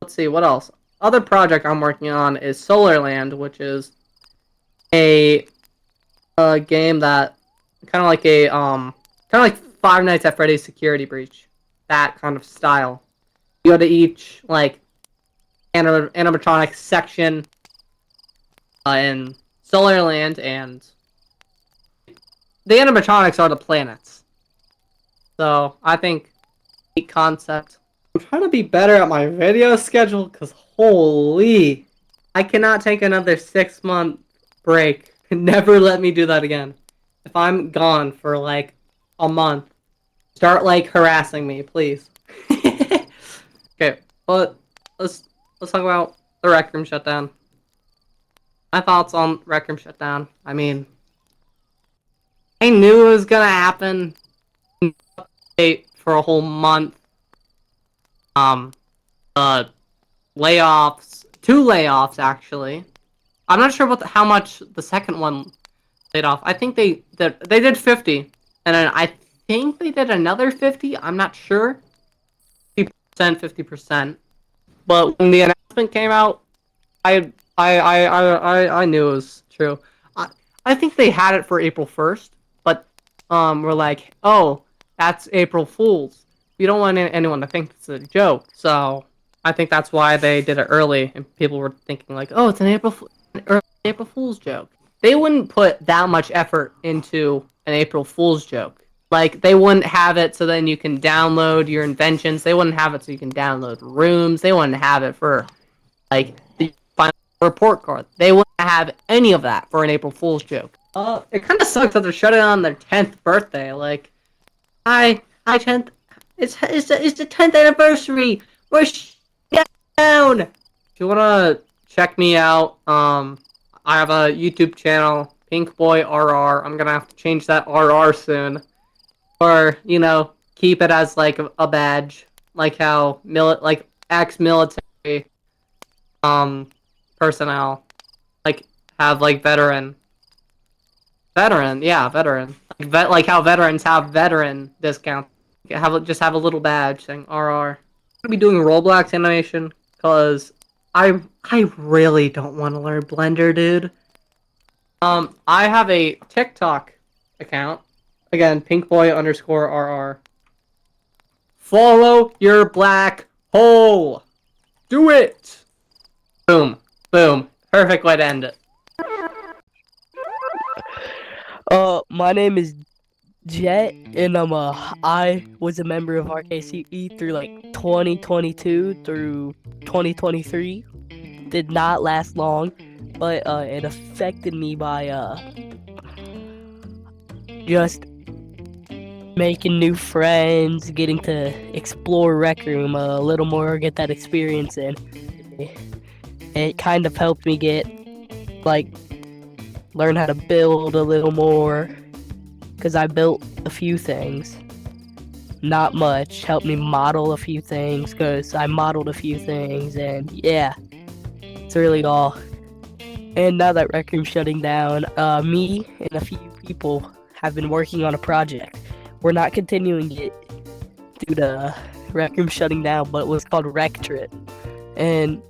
Let's see, what else? Other project I'm working on is Solarland, which is a game that kind of like Five Nights at Freddy's Security Breach. That kind of style. You go to each like animatronic section in Solarland, and the animatronics are the planets. So I think neat concept. I'm trying to be better at my video schedule, because holy, I cannot take another 6-month break. Never let me do that again. If I'm gone for like a month, start like harassing me, please. Okay, but let's talk about the Rec Room shutdown. My thoughts on Rec Room shutdown. I mean, I knew it was gonna happen. For a whole month. Layoffs, 2 layoffs actually. I'm not sure how much the second one laid off. I think they did 50, and then I think they did another 50. I'm not sure. 50%. But when the announcement came out, I knew it was true. I think they had it for April 1st, but we're like, oh, that's April Fool's. We don't want anyone to think it's a joke, so I think that's why they did it early, and people were thinking like, oh, it's an April Fool's joke. They wouldn't put that much effort into an April Fool's joke. Like, they wouldn't have it so then you can download your inventions. They wouldn't have it so you can download rooms. They wouldn't have it for, like, the final report card. They wouldn't have any of that for an April Fool's joke. It kind of sucks that they're shutting down their 10th birthday. Like, hi 10th. It's the 10th anniversary. We're down. If you wanna check me out, I have a YouTube channel, Pinkboi RR. I'm gonna have to change that RR soon, or keep it as like a badge, like how ex-military personnel like have like veteran. Like how veterans have veteran discount. Just have a little badge saying RR. I'm gonna be doing Roblox animation because I really don't want to learn Blender, dude. I have a TikTok account. Again, Pinkboi_RR. Follow your black hole. Do it. Boom. Boom. Perfect way to end it. My name is Jett, and I was a member of RKC through like 2022 through 2023. Did not last long, but it affected me by just making new friends, getting to explore Rec Room a little more, get that experience in. It kind of helped me get learn how to build a little more, because I built a few things. Not much. Helped me model a few things, because I modeled a few things, and yeah, it's really all. And now that Rec Room's shutting down, me and a few people have been working on a project. We're not continuing it due to Rec Room shutting down, but it was called Rec Trip. And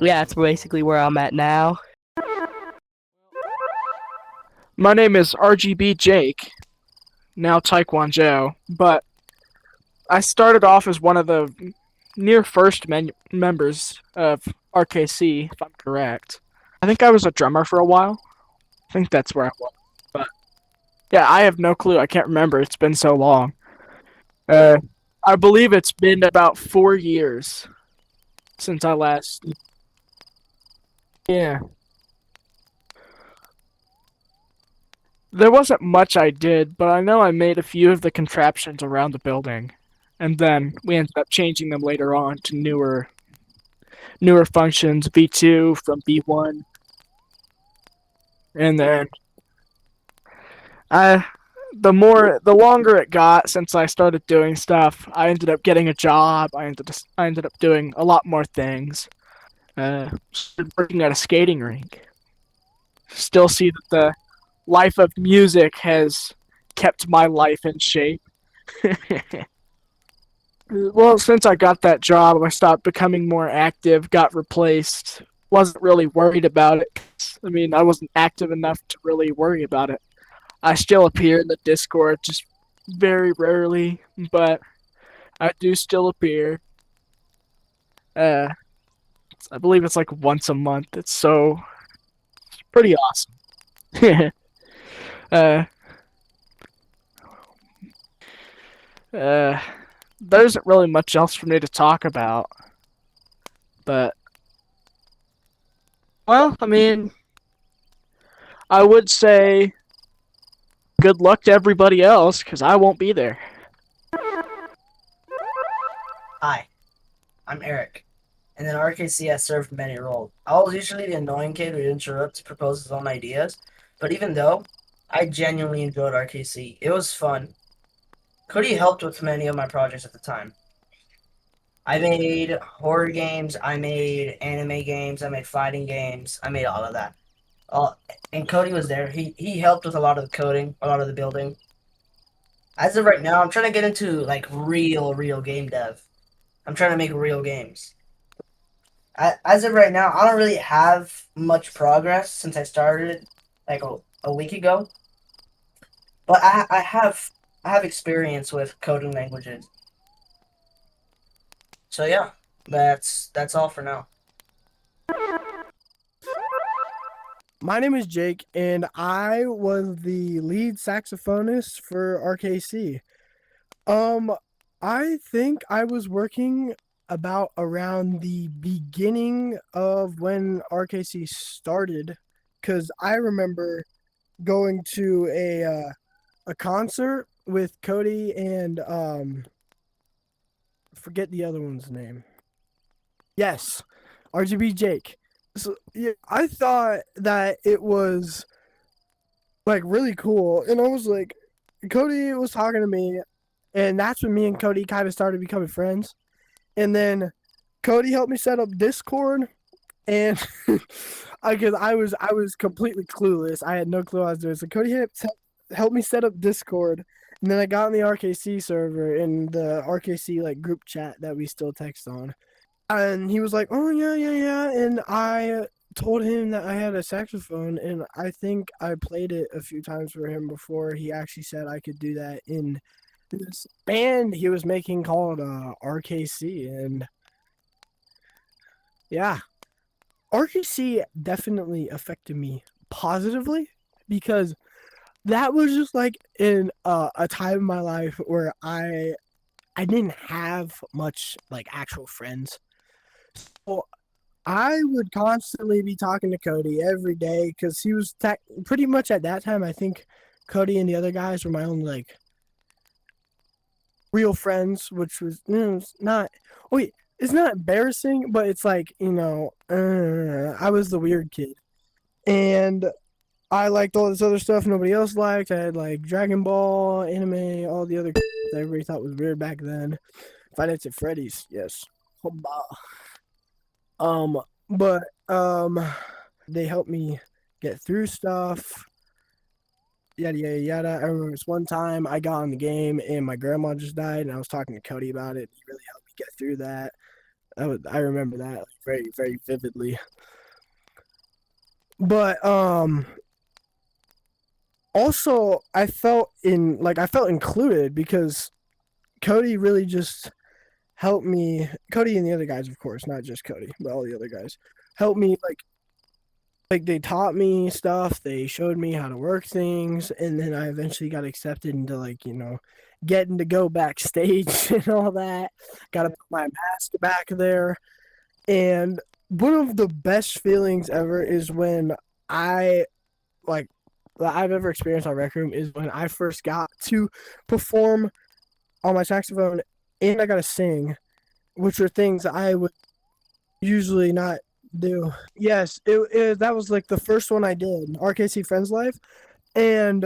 yeah, that's basically where I'm at now. My name is RGBJake, now Taekwondo, but I started off as one of the near first members of RKC, if I'm correct. I think I was a drummer for a while. I think that's where I was. But yeah, I have no clue. I can't remember. It's been so long. I believe it's been about 4 years since I last. Yeah. There wasn't much I did, but I know I made a few of the contraptions around the building. And then we ended up changing them later on to newer functions, V2 from V1. And then the longer it got since I started doing stuff, I ended up getting a job. I ended up doing a lot more things. Started working at a skating rink. Still see that the life of music has kept my life in shape. Well, since I got that job, I stopped becoming more active, got replaced. Wasn't really worried about it. I mean, I wasn't active enough to really worry about it. I still appear in the Discord, just very rarely, but I do still appear. I believe it's like once a month. It's pretty awesome. There isn't really much else for me to talk about. But, well, I mean, I would say good luck to everybody else, because I won't be there. Hi, I'm Eric, and in RKC I served many roles. I was usually the annoying kid who would interrupt to propose his own ideas, but even though, I genuinely enjoyed RKC. It was fun. Cody helped with many of my projects at the time. I made horror games, I made anime games, I made fighting games, I made all of that. And Cody was there. He helped with a lot of the coding, a lot of the building. As of right now, I'm trying to get into like real game dev. I'm trying to make real games. As of right now, I don't really have much progress since I started like a week ago. But I have experience with coding languages. So yeah, that's all for now. My name is Jake, and I was the lead saxophonist for RKC. I think I was working about around the beginning of when RKC started, because I remember going to a concert with Cody and forget the other one's name. Yes, RGBJake. So yeah, I thought that it was like really cool, and I was like, Cody was talking to me, and that's when me and Cody kind of started becoming friends. And then Cody helped me set up Discord, and because I was completely clueless, I had no clue what I was doing. So Cody helped me set up Discord, and then I got on the RKC server in the RKC like group chat that we still text on. And he was like, oh, yeah. And I told him that I had a saxophone, and I think I played it a few times for him before he actually said I could do that in this band he was making called RKC, and yeah, RKC definitely affected me positively because that was just like in a time in my life where I didn't have much like actual friends. So I would constantly be talking to Cody every day because he was pretty much at that time. I think Cody and the other guys were my only like real friends, which was it's not. Oh wait, it's not embarrassing, but it's like I was the weird kid, and I liked all this other stuff nobody else liked. I had like Dragon Ball, anime, all the other that everybody thought was weird back then. Five Nights at Freddy's, yes. But they helped me get through stuff. Yada yada yada. I remember this one time I got on the game and my grandma just died, and I was talking to Cody about it. He really helped me get through that. I remember that like, very very vividly. But also I felt included because Cody really just helped me. Cody and the other guys, of course, not just Cody, but all the other guys helped me. Like they taught me stuff. They showed me how to work things, and then I eventually got accepted into getting to go backstage and all that. Got to put my mask back there, and one of the best feelings ever is when I've ever experienced on Rec Room is when I first got to perform on my saxophone and I got to sing, which are things I would usually not do. Yes, that was like the first one I did, RKC Friends Life, and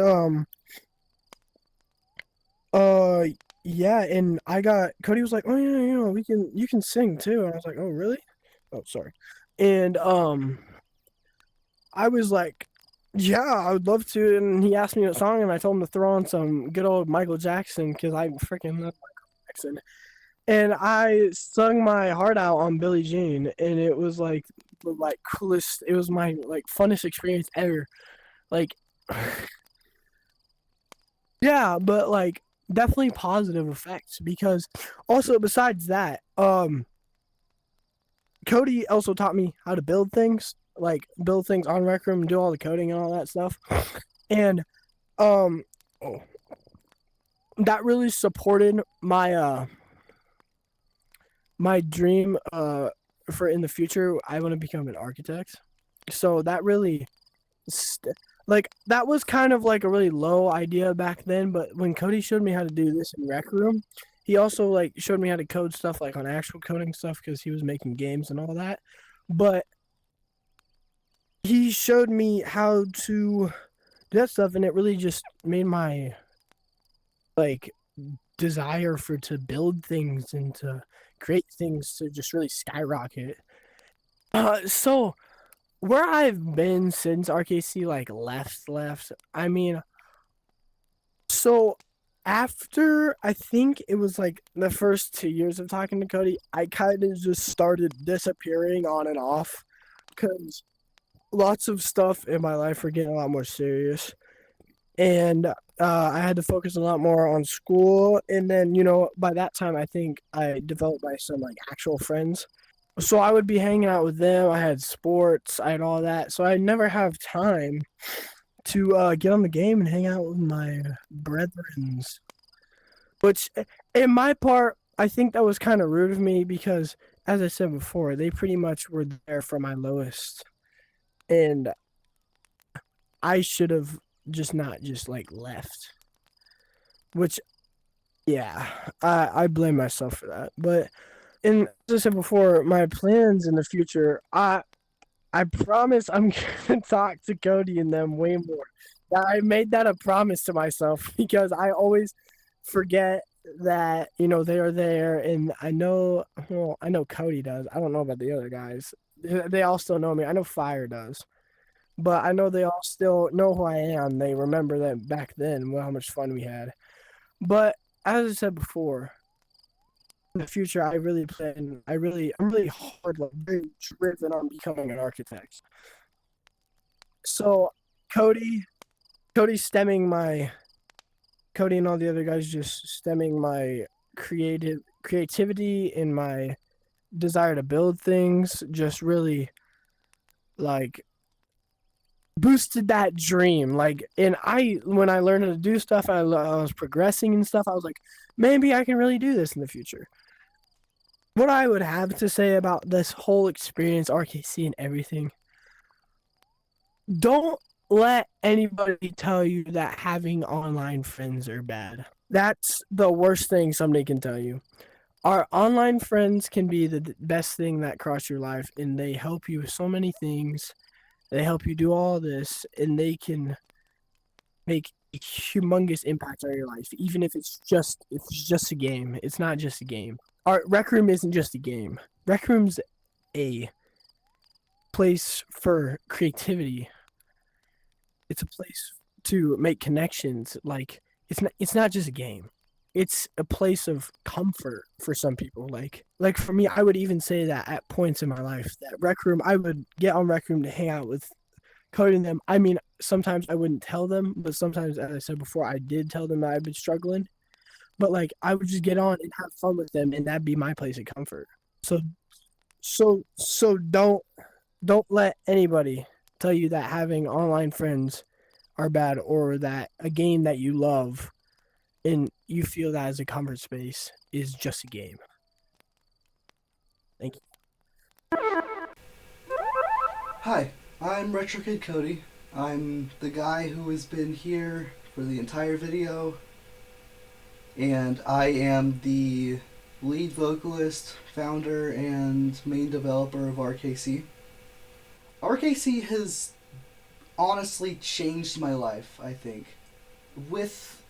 yeah, and Cody was like, oh yeah, you can sing too, and I was like, oh really? Oh sorry, and I was like, yeah, I would love to, and he asked me what song, and I told him to throw on some good old Michael Jackson because I freaking love Michael Jackson. And I sung my heart out on Billie Jean, and it was like the coolest. It was my funnest experience ever. Yeah, but definitely positive effects because also besides that, Cody also taught me how to build things, on Rec Room, do all the coding and all that stuff, and that really supported my my dream for in the future. I want to become an architect, so that really that was kind of like a really low idea back then, but when Cody showed me how to do this in Rec Room, he also showed me how to code stuff on actual coding stuff because he was making games and all that, but he showed me how to do that stuff, and it really just made my desire to build things and to create things to just really skyrocket. So where I've been since RKC left, I mean, so after I think it was the first 2 years of talking to Cody, I kind of just started disappearing on and off because lots of stuff in my life were getting a lot more serious, and I had to focus a lot more on school. And then by that time I think I developed some actual friends, so I would be hanging out with them. I had sports, I had all that, so I never have time to get on the game and hang out with my brethrens, which in my part I think that was kind of rude of me because, as I said before, they pretty much were there for my lowest, and I should have not left, which yeah, I blame myself for that. But as I said before, my plans in the future, I promise I'm gonna talk to Cody and them way more. I made that a promise to myself because I always forget that they are there, and I know Cody does. I don't know about the other guys. They all still know me. I know Fire does. But I know they all still know who I am. They remember that back then, how much fun we had. But as I said before, in the future, I'm really hard, very driven on becoming an architect. So Cody's stemming my Cody and all the other guys just stemming my creativity and my desire to build things just really like boosted that dream. Like, and when I learned how to do stuff, I was progressing and stuff. I was like, maybe I can really do this in the future. What I would have to say about this whole experience, RKC and everything, don't let anybody tell you that having online friends are bad. That's the worst thing somebody can tell you. Our online friends can be the best thing that crossed your life, and they help you with so many things. They help you do all this, and they can make a humongous impact on your life, even if it's just a game. It's not just a game. Our Rec Room isn't just a game. Rec Room's a place for creativity. It's a place to make connections. Like, it's not just a game. It's a place of comfort for some people. Like for me, I would even say that at points in my life, that Rec Room, I would get on Rec Room to hang out with Cody and them. I mean, sometimes I wouldn't tell them, but sometimes, as I said before, I did tell them that I've been struggling. But like, I would just get on and have fun with them, and that'd be my place of comfort. So don't let anybody tell you that having online friends are bad, or that a game that you love and you feel that as a comfort space is just a game. Thank you. Hi, I'm Retro Kid Cody. I'm the guy who has been here for the entire video, and I am the lead vocalist, founder, and main developer of RKC. RKC has honestly changed my life, I think. With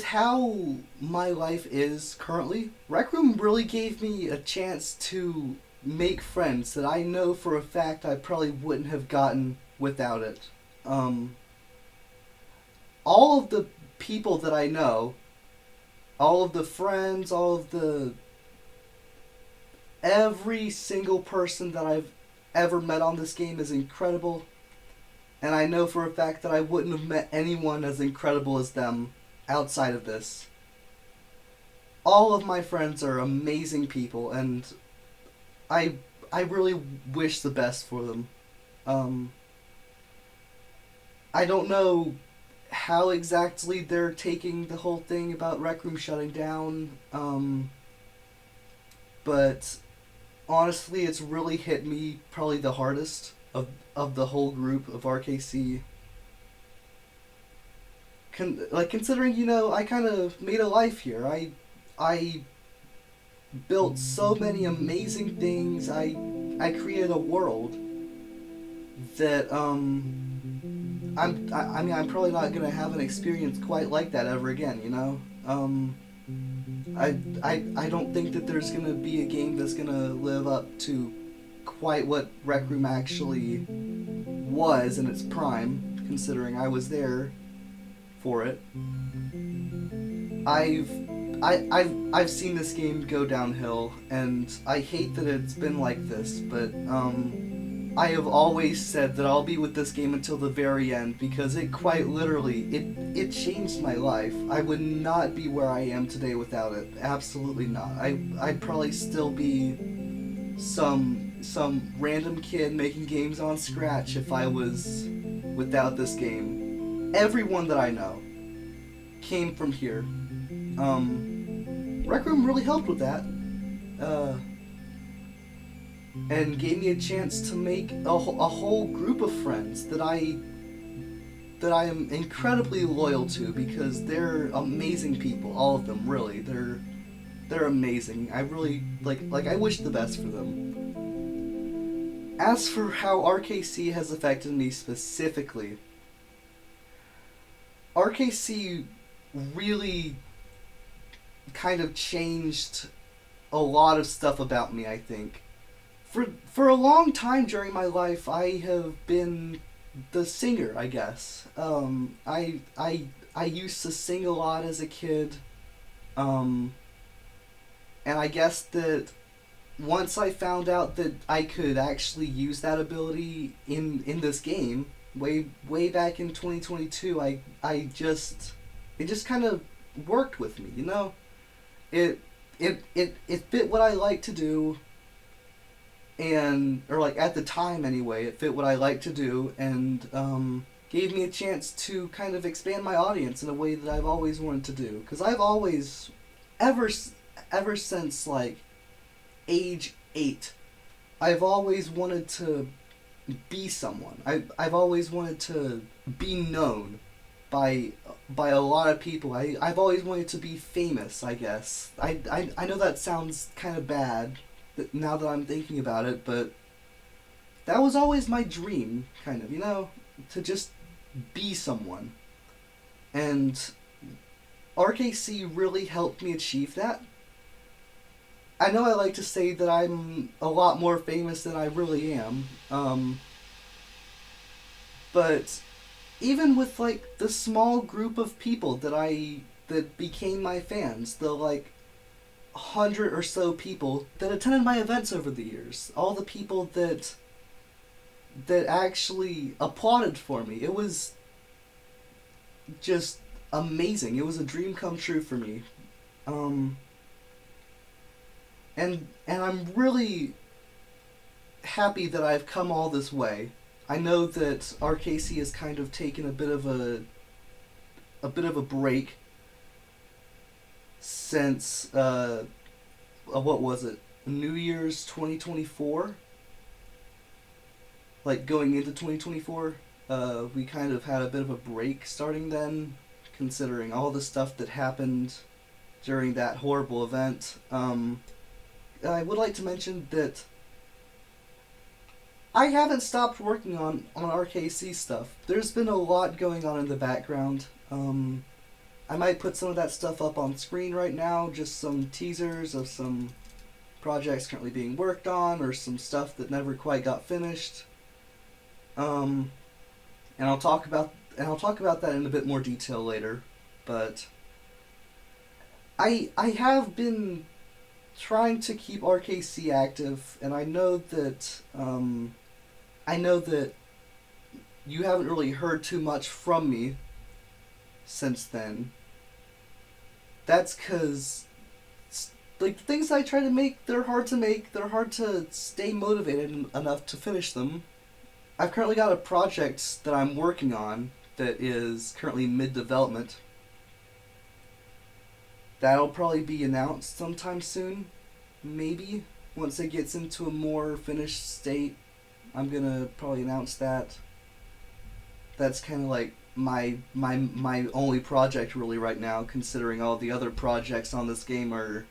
how my life is currently, Rec Room really gave me a chance to make friends that I know for a fact I probably wouldn't have gotten without it. All of the people that I know, all of the friends, every single person that I've ever met on this game is incredible, and I know for a fact that I wouldn't have met anyone as incredible as them outside of this. All of my friends are amazing people, and I really wish the best for them. I don't know how exactly they're taking the whole thing about Rec Room shutting down, but honestly, it's really hit me probably the hardest of the whole group of RKC. Considering, you know, I kind of made a life here. I built so many amazing things. I created a world that I'm probably not gonna have an experience quite like that ever again, you know? I don't think that there's gonna be a game that's gonna live up to quite what Rec Room actually was in its prime, considering I was there for it. I've seen this game go downhill, and I hate that it's been like this, but I have always said that I'll be with this game until the very end, because it quite literally, it changed my life. I would not be where I am today without it. Absolutely not. I'd probably still be some random kid making games on Scratch if I was without this game. Everyone that I know came from here. Rec Room really helped with that. And gave me a chance to make a whole group of friends that I am incredibly loyal to, because they're amazing people, all of them, really. They're amazing. I really I wish the best for them. As for how RKC has affected me specifically, RKC really kind of changed a lot of stuff about me, I think. For a long time during my life, I have been the singer, I guess. I used to sing a lot as a kid, and I guess that once I found out that I could actually use that ability in this game, way back in 2022, it just kind of worked with me, you know? It fit what I like to do, or like at the time anyway, it fit what I like to do, and gave me a chance to kind of expand my audience in a way that I've always wanted to do. Because I've always, ever since like age 8, I've always wanted to be someone. I've always wanted to be known by a lot of people. I've always wanted to be famous, I guess. I know that sounds kind of bad now that I'm thinking about it, but that was always my dream, kind of, you know, to just be someone. And RKC really helped me achieve that. I know I like to say that I'm a lot more famous than I really am, but even with like the small group of people that became my fans, the like 100 or so people that attended my events over the years, all the people that actually applauded for me, it was just amazing. It was a dream come true for me. And I'm really happy that I've come all this way. I know that RKC has kind of taken a bit of a break since what was it? New Year's 2024? Like going into 2024, we kind of had a bit of a break starting then, considering all the stuff that happened during that horrible event. I would like to mention that I haven't stopped working on RKC stuff. There's been a lot going on in the background. I might put some of that stuff up on screen right now, just some teasers of some projects currently being worked on, or some stuff that never quite got finished. And I'll talk about that in a bit more detail later. But I have been trying to keep RKC active, and I know that you haven't really heard too much from me since then. That's because, like, the things I try to make, they're hard to make. They're hard to stay motivated enough to finish them. I've currently got a project that I'm working on that is currently mid-development. That'll probably be announced sometime soon, maybe. Once it gets into a more finished state, I'm gonna probably announce that. That's kind of like my only project really right now, considering all the other projects on this game are,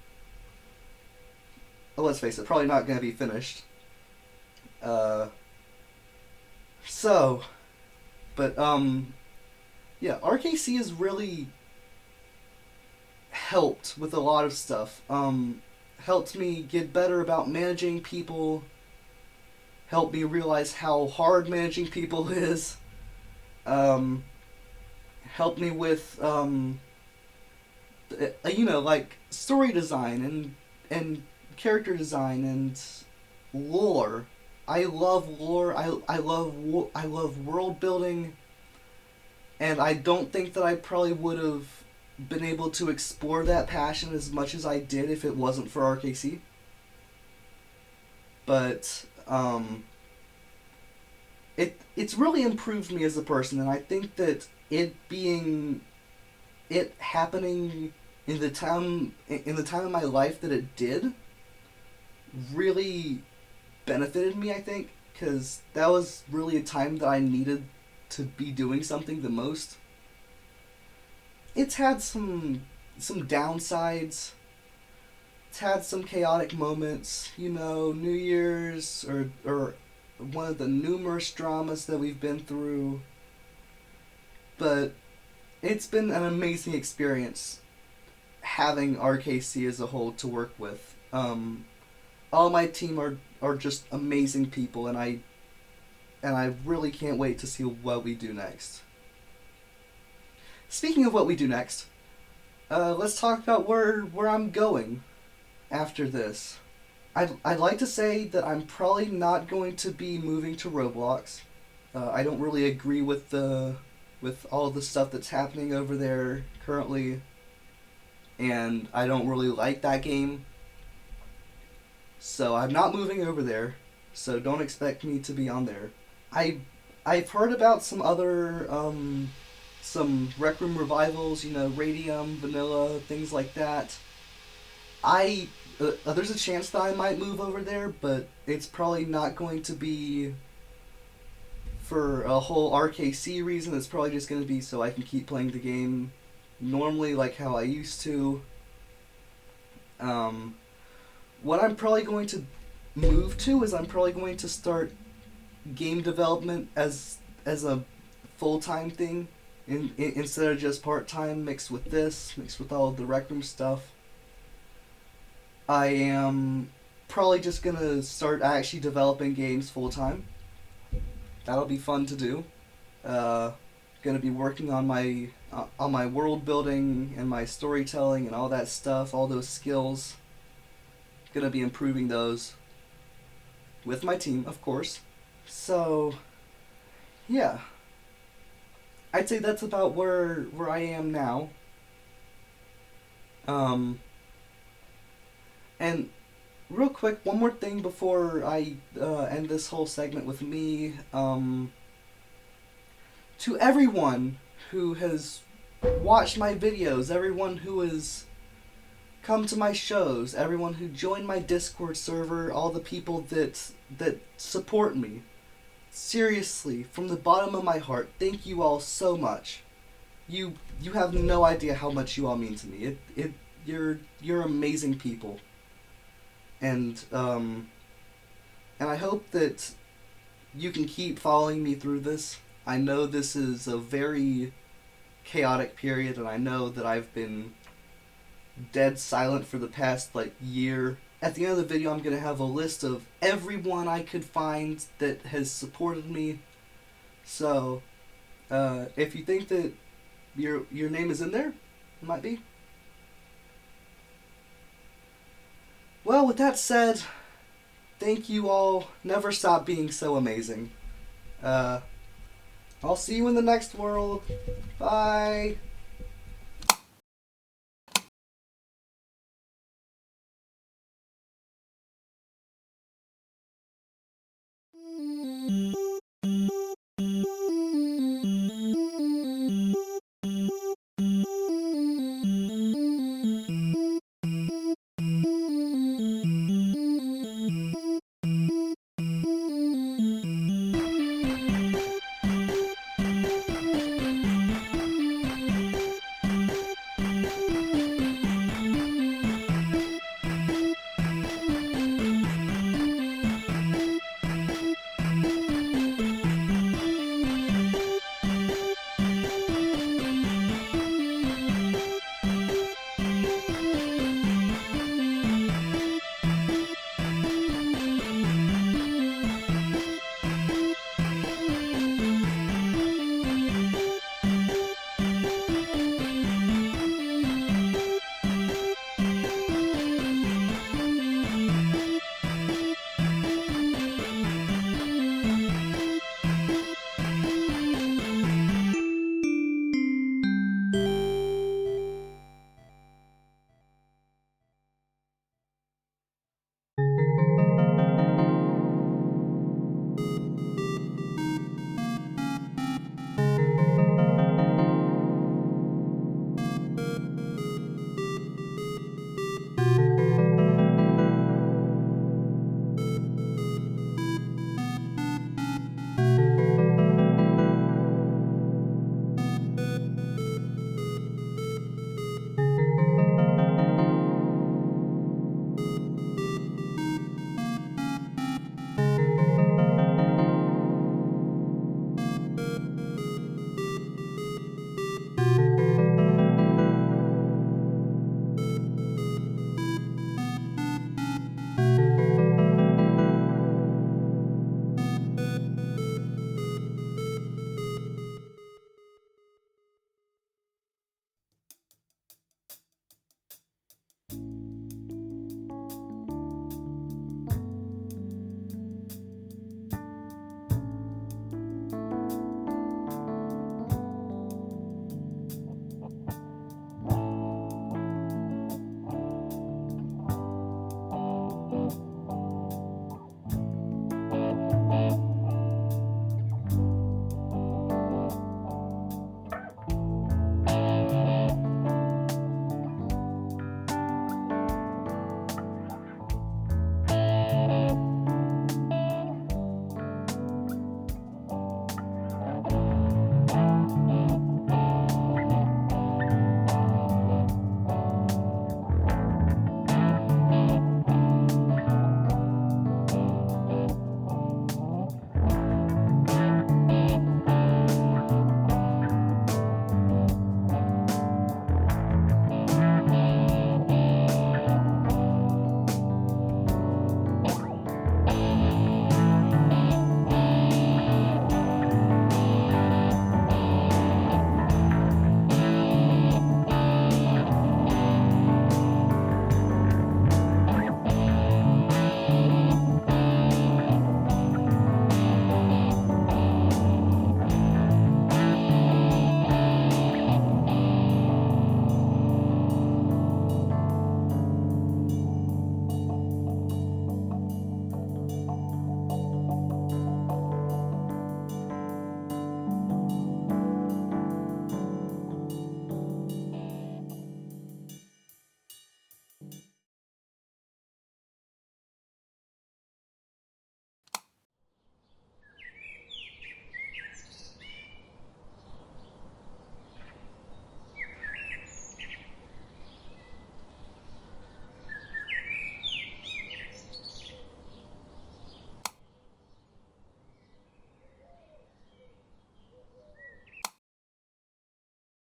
let's face it, probably not gonna be finished. Yeah, RKC has really helped with a lot of stuff. Helped me get better about managing people. Helped me realize how hard managing people is. Helped me with, like story design and character design and lore. I love lore. I love world building. And I don't think that I probably would have been able to explore that passion as much as I did if it wasn't for RKC. But it's really improved me as a person, and I think that it happening in the time of my life that it did really benefited me, I think, because that was really a time that I needed to be doing something the most. It's had some downsides. It's had some chaotic moments, New Year's or one of the numerous dramas that we've been through. But it's been an amazing experience having RKC as a whole to work with. All my team are just amazing people, and I really can't wait to see what we do next. Speaking of what we do next, let's talk about where I'm going after this. I'd like to say that I'm probably not going to be moving to Roblox. I don't really agree with all the stuff that's happening over there currently. and I don't really like that game. So I'm not moving over there, so don't expect me to be on there. I've heard about some other, some Rec Room revivals, you know, Radium, Vanilla, things like that. There's a chance that I might move over there, but it's probably not going to be for a whole RKC reason. It's probably just going to be so I can keep playing the game normally like how I used to. What I'm probably going to move to is I'm probably going to start game development as a full-time thing instead of just part-time, mixed with all of the Rec Room stuff. I am probably just gonna start actually developing games full-time. That'll be fun to do. Gonna be working on my world building and my storytelling and all that stuff, all those skills. Gonna be improving those with my team, of course. So, yeah. I'd say that's about where I am now. And real quick, one more thing before I end this whole segment with me. To everyone who has watched my videos, everyone who has come to my shows, everyone who joined my Discord server, all the people that support me. Seriously, from the bottom of my heart, thank you all so much. You have no idea how much you all mean to me. You're amazing people. And I hope that you can keep following me through this. I know this is a very chaotic period, and I know that I've been dead silent for the past year. At the end of the video, I'm going to have a list of everyone I could find that has supported me. So, if you think that your name is in there, it might be. Well, with that said, thank you all. Never stop being so amazing. I'll see you in the next world. Bye.